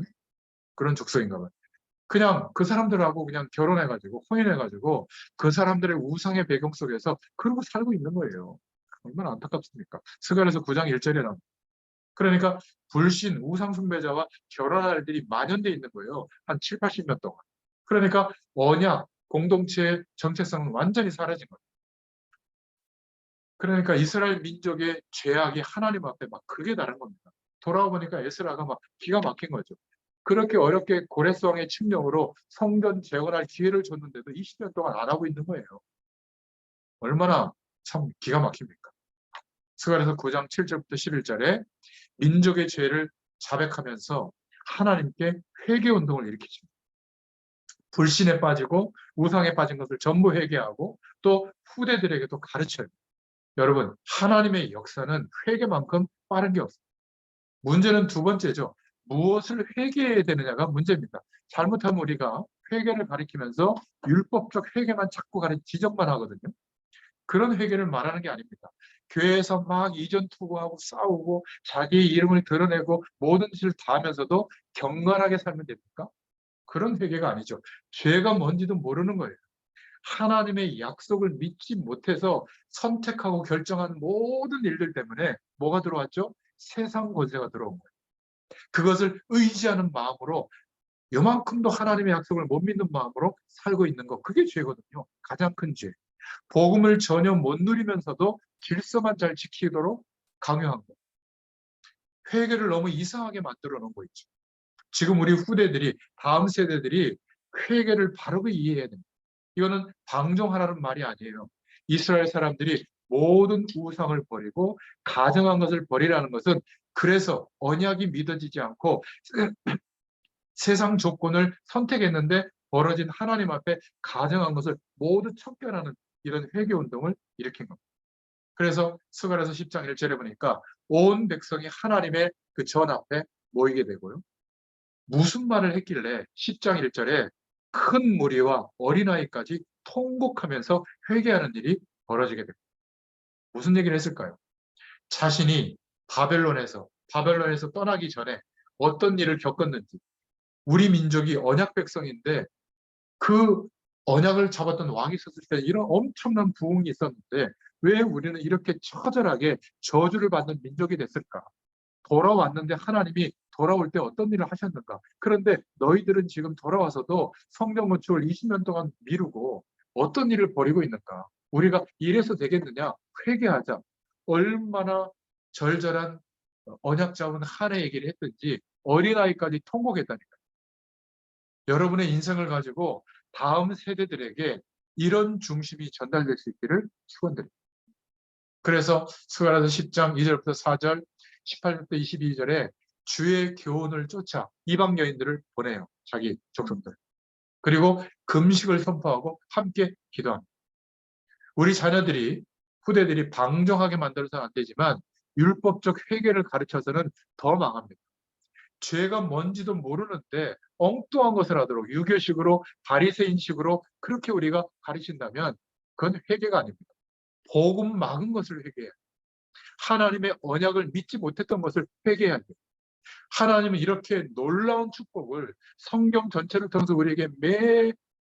그런 족속인가 봐요. 그냥 그 사람들하고 그냥 결혼해가지고 혼인해가지고 그 사람들의 우상의 배경 속에서 그러고 살고 있는 거예요. 얼마나 안타깝습니까? 스가랴서 9장 1절에 나옵니다. 그러니까 불신, 우상숭배자와 결혼할 일들이 만연돼 있는 거예요. 한 7, 80년 동안. 그러니까 언약, 공동체의 정체성은 완전히 사라진 거예요. 그러니까 이스라엘 민족의 죄악이 하나님 앞에 막 크게 다른 겁니다. 돌아와 보니까 에스라가 막 기가 막힌 거죠. 그렇게 어렵게 고레스왕의 칙령으로 성전 재건할 기회를 줬는데도 20년 동안 안 하고 있는 거예요. 얼마나 참 기가 막힙니까? 스가랴서 9장 7절부터 11절에 민족의 죄를 자백하면서 하나님께 회개 운동을 일으키십니다. 불신에 빠지고 우상에 빠진 것을 전부 회개하고 또 후대들에게도 가르쳐요. 여러분, 하나님의 역사는 회개만큼 빠른 게 없습니다. 문제는 두 번째죠. 무엇을 회개해야 되느냐가 문제입니다. 잘못하면 우리가 회개를 가리키면서 율법적 회개만 자꾸 지적만 하거든요. 그런 회개를 말하는 게 아닙니다. 교회에서 막 이전 투구하고 싸우고 자기의 이름을 드러내고 모든 짓을 다 하면서도 경건하게 살면 됩니까? 그런 회개가 아니죠. 죄가 뭔지도 모르는 거예요. 하나님의 약속을 믿지 못해서 선택하고 결정한 모든 일들 때문에 뭐가 들어왔죠? 세상 권세가 들어온 거예요. 그것을 의지하는 마음으로 요만큼도 하나님의 약속을 못 믿는 마음으로 살고 있는 것, 그게 죄거든요. 가장 큰 죄. 복음을 전혀 못 누리면서도 질서만 잘 지키도록 강요한 것. 회개를 너무 이상하게 만들어 놓은 거 있죠. 지금 우리 후대들이, 다음 세대들이 회개를 바르게 이해해야 됩니다. 이거는 방종하라는 말이 아니에요. 이스라엘 사람들이 모든 우상을 버리고 가정한 것을 버리라는 것은 그래서 언약이 믿어지지 않고 세상 조건을 선택했는데 벌어진 하나님 앞에 가정한 것을 모두 척결하는 이런 회개 운동을 일으킨 겁니다. 그래서 스가랴서 10장 1절에 보니까 온 백성이 하나님의 그 전 앞에 모이게 되고요. 무슨 말을 했길래 10장 1절에 큰 무리와 어린아이까지 통곡하면서 회개하는 일이 벌어지게 됩니다. 무슨 얘기를 했을까요? 자신이 바벨론에서 떠나기 전에 어떤 일을 겪었는지, 우리 민족이 언약 백성인데 그 언약을 잡았던 왕이 있었을 때 이런 엄청난 부흥이 있었는데 왜 우리는 이렇게 처절하게 저주를 받는 민족이 됐을까? 돌아왔는데 하나님이 돌아올 때 어떤 일을 하셨는가? 그런데 너희들은 지금 돌아와서도 성경 건축을 20년 동안 미루고 어떤 일을 벌이고 있는가? 우리가 이래서 되겠느냐? 회개하자. 얼마나 절절한 언약 잡은 한해 얘기를 했든지 어린아이까지 통곡했다니까요. 여러분의 인생을 가지고 다음 세대들에게 이런 중심이 전달될 수 있기를 축원드립니다. 그래서 스가랴서 10장 2절부터 4절, 18절부터 22절에 주의 교훈을 쫓아 이방 여인들을 보내요. 자기 족속들. 그리고 금식을 선포하고 함께 기도합니다. 우리 자녀들이, 후대들이 방종하게 만들어서는 안 되지만 율법적 회개를 가르쳐서는 더 망합니다. 죄가 뭔지도 모르는데 엉뚱한 것을 하도록 유교식으로 바리새인식으로 그렇게 우리가 가르친다면 그건 회개가 아닙니다. 복음 막은 것을 회개해야 돼요. 하나님의 언약을 믿지 못했던 것을 회개해야 돼요. 하나님은 이렇게 놀라운 축복을 성경 전체를 통해서 우리에게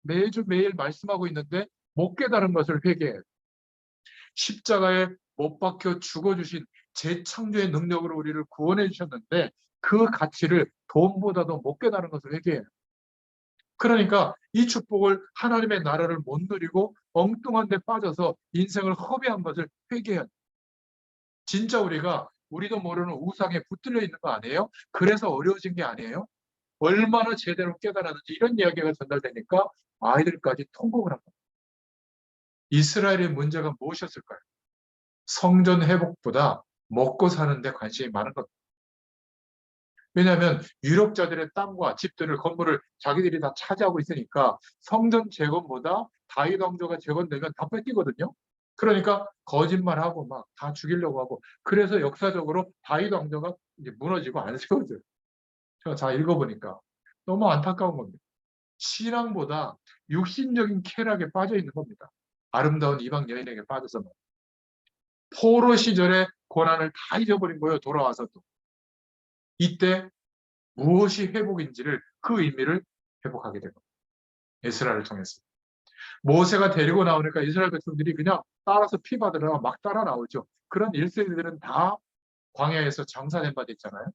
매주 매일 말씀하고 있는데 못 깨달은 것을 회개해요. 십자가에 못 박혀 죽어주신 재창조의 능력으로 우리를 구원해 주셨는데 그 가치를 돈보다도 못 깨달은 것을 회개해요. 그러니까 이 축복을 하나님의 나라를 못 누리고 엉뚱한 데 빠져서 인생을 허비한 것을 회개해야 돼요. 진짜 우리도 모르는 우상에 붙들려 있는 거 아니에요? 그래서 어려워진 게 아니에요? 얼마나 제대로 깨달았는지 이런 이야기가 전달되니까 아이들까지 통곡을 합니다. 이스라엘의 문제가 무엇이었을까요? 성전 회복보다 먹고 사는 데 관심이 많은 겁니다. 왜냐하면 유력자들의 땅과 집들을, 건물을 자기들이 다 차지하고 있으니까 성전 재건보다 다윗 왕조가 재건되면 다 뺏기거든요. 그러니까 거짓말하고 막 다 죽이려고 하고, 그래서 역사적으로 다윗 왕조가 이제 무너지고 안 세워져요. 제가 잘 읽어보니까 너무 안타까운 겁니다. 신앙보다 육신적인 쾌락에 빠져 있는 겁니다. 아름다운 이방 여인에게 빠져서 포로 시절의 고난을 다 잊어버린 거예요. 돌아와서도. 이때 무엇이 회복인지를, 그 의미를 회복하게 됩니다. 에스라를 통해서. 모세가 데리고 나오니까 이스라엘 백성들이 그냥 따라서 피 받으러 막 따라 나오죠. 그런 1세대들은 다 광야에서 장사된 바 됐잖아요.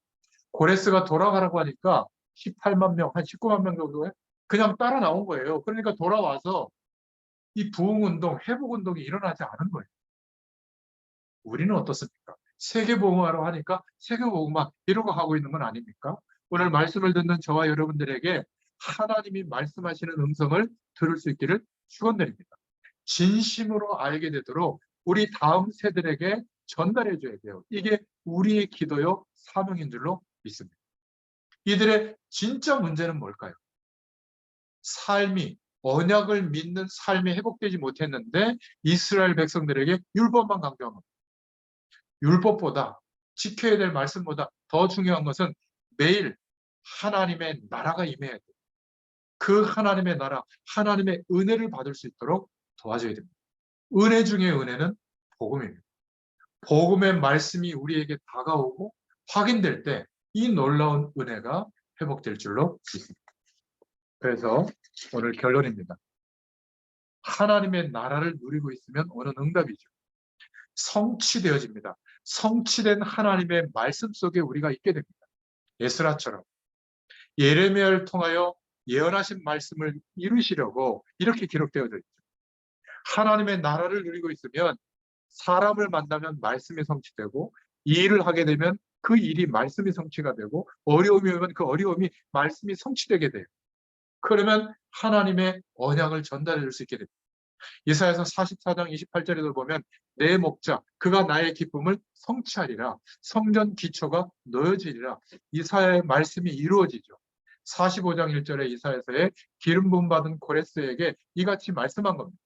고레스가 돌아가라고 하니까 18만 명, 한 19만 명 정도에 그냥 따라 나온 거예요. 그러니까 돌아와서 이 부흥운동, 회복운동이 일어나지 않은 거예요. 우리는 어떻습니까? 세계복음화로 하니까 세계복음화 이러고 하고 있는 건 아닙니까? 오늘 말씀을 듣는 저와 여러분들에게 하나님이 말씀하시는 음성을 들을 수 있기를 축원드립니다. 진심으로 알게 되도록 우리 다음 세대에게 전달해 줘야 돼요. 이게 우리의 기도요 사명인 줄로 믿습니다. 이들의 진짜 문제는 뭘까요? 삶이 언약을 믿는 삶이 회복되지 못했는데 이스라엘 백성들에게 율법만 강조한 겁니다. 율법보다 지켜야 될 말씀보다 더 중요한 것은 매일 하나님의 나라가 임해야 돼요. 그 하나님의 나라, 하나님의 은혜를 받을 수 있도록 도와줘야 됩니다. 은혜 중에 은혜는 복음입니다. 복음의 말씀이 우리에게 다가오고 확인될 때 이 놀라운 은혜가 회복될 줄로 믿습니다. 그래서 오늘 결론입니다. 하나님의 나라를 누리고 있으면 오는 응답이죠. 성취되어집니다. 성취된 하나님의 말씀 속에 우리가 있게 됩니다. 에스라처럼 예레미야를 통하여 예언하신 말씀을 이루시려고 이렇게 기록되어져 있죠. 하나님의 나라를 누리고 있으면 사람을 만나면 말씀이 성취되고 이 일을 하게 되면 그 일이 말씀이 성취가 되고 어려움이 오면 그 어려움이 말씀이 성취되게 돼요. 그러면 하나님의 언약을 전달해 줄 수 있게 됩니다. 이사야서 44장 28절에도 보면 내 목자 그가 나의 기쁨을 성취하리라. 성전 기초가 놓여지리라. 이사야의 말씀이 이루어지죠. 45장 1절에 이사야서에 기름 부음 받은 고레스에게 이같이 말씀한 겁니다.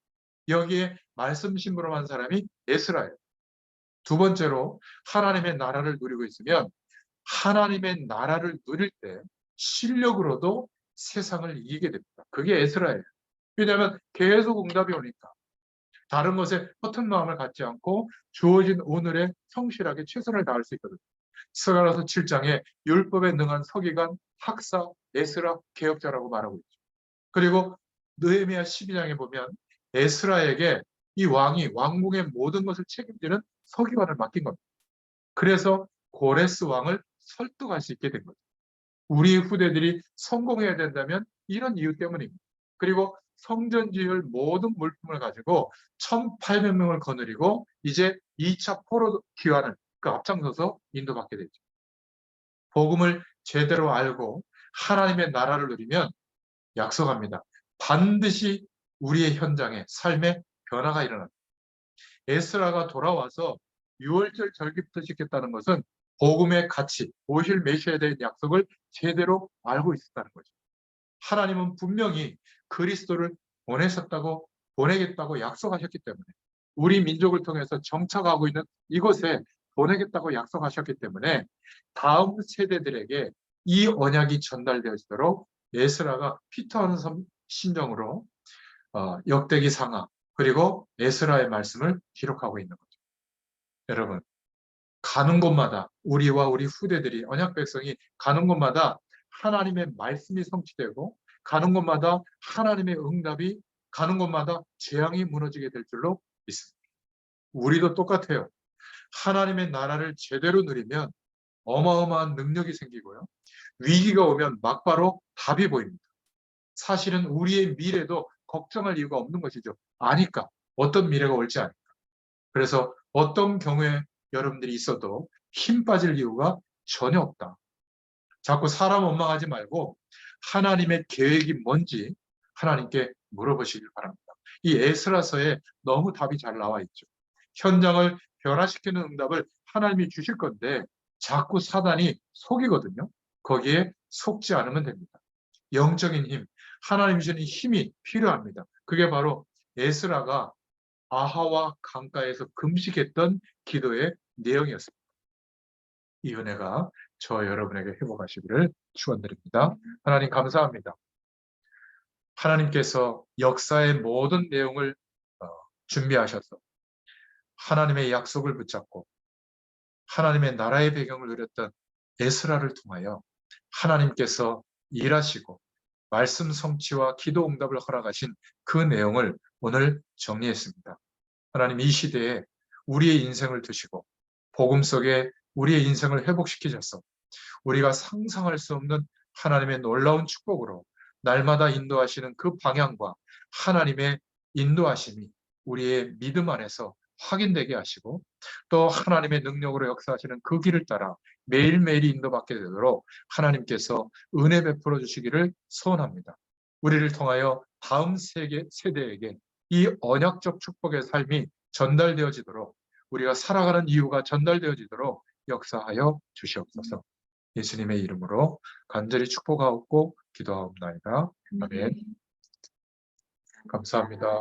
여기에 말씀 심부름한 사람이 에스라예요. 두 번째로 하나님의 나라를 누리고 있으면 하나님의 나라를 누릴 때 실력으로도 세상을 이기게 됩니다. 그게 에스라예요. 왜냐하면 계속 응답이 오니까 다른 것에 허튼 마음을 갖지 않고 주어진 오늘에 성실하게 최선을 다할 수 있거든요. 스가랴서 7장에 율법에 능한 서기관, 학사, 에스라, 개혁자라고 말하고 있죠. 그리고 느헤미야 12장에 보면 에스라에게 이 왕이 왕궁의 모든 것을 책임지는 서기관을 맡긴 겁니다. 그래서 고레스 왕을 설득할 수 있게 된 거죠. 우리 후대들이 성공해야 된다면 이런 이유 때문입니다. 그리고 성전 지을 모든 물품을 가지고 1,800명을 거느리고 이제 2차 포로 귀환을 그 앞장서서 인도받게 되죠. 복음을 제대로 알고 하나님의 나라를 누리면 약속합니다. 반드시 우리의 현장에 삶의 변화가 일어납니다. 에스라가 돌아와서 6월절 절기부터 지켰다는 것은 복음의 가치, 오실 메시아에 대한 약속을 제대로 알고 있었다는 거죠. 하나님은 분명히 그리스도를 보내겠다고 약속하셨기 때문에 우리 민족을 통해서 정착하고 있는 이곳에 보내겠다고 약속하셨기 때문에 다음 세대들에게 이 언약이 전달되어지도록 에스라가 피터하는 심정으로 역대기 상하 그리고 에스라의 말씀을 기록하고 있는 거죠. 여러분 가는 곳마다 우리와 우리 후대들이 언약 백성이 가는 곳마다 하나님의 말씀이 성취되고 가는 곳마다 하나님의 응답이 가는 곳마다 재앙이 무너지게 될 줄로 믿습니다. 우리도 똑같아요. 하나님의 나라를 제대로 누리면 어마어마한 능력이 생기고요. 위기가 오면 막바로 답이 보입니다. 사실은 우리의 미래도 걱정할 이유가 없는 것이죠. 아니까. 어떤 미래가 올지 아니까. 그래서 어떤 경우에 여러분들이 있어도 힘 빠질 이유가 전혀 없다. 자꾸 사람 원망하지 말고 하나님의 계획이 뭔지 하나님께 물어보시길 바랍니다. 이 에스라서에 너무 답이 잘 나와 있죠. 현장을 변화시키는 응답을 하나님이 주실 건데 자꾸 사단이 속이거든요. 거기에 속지 않으면 됩니다. 영적인 힘, 하나님 주시는 힘이 필요합니다. 그게 바로 에스라가 아하와 강가에서 금식했던 기도의 내용이었습니다. 이 은혜가 저 여러분에게 회복하시기를 축원드립니다. 하나님 감사합니다. 하나님께서 역사의 모든 내용을 준비하셔서 하나님의 약속을 붙잡고 하나님의 나라의 배경을 누렸던 에스라를 통하여 하나님께서 일하시고 말씀 성취와 기도 응답을 허락하신 그 내용을 오늘 정리했습니다. 하나님 이 시대에 우리의 인생을 드시고 복음 속에 우리의 인생을 회복시키셔서 우리가 상상할 수 없는 하나님의 놀라운 축복으로 날마다 인도하시는 그 방향과 하나님의 인도하심이 우리의 믿음 안에서 확인되게 하시고 또 하나님의 능력으로 역사하시는 그 길을 따라 매일매일 인도받게 되도록 하나님께서 은혜 베풀어 주시기를 소원합니다. 우리를 통하여 다음 세대에게 이 언약적 축복의 삶이 전달되어지도록 우리가 살아가는 이유가 전달되어지도록 역사하여 주시옵소서. 예수님의 이름으로 간절히 축복하옵고 기도하옵나이다. 아멘. 감사합니다.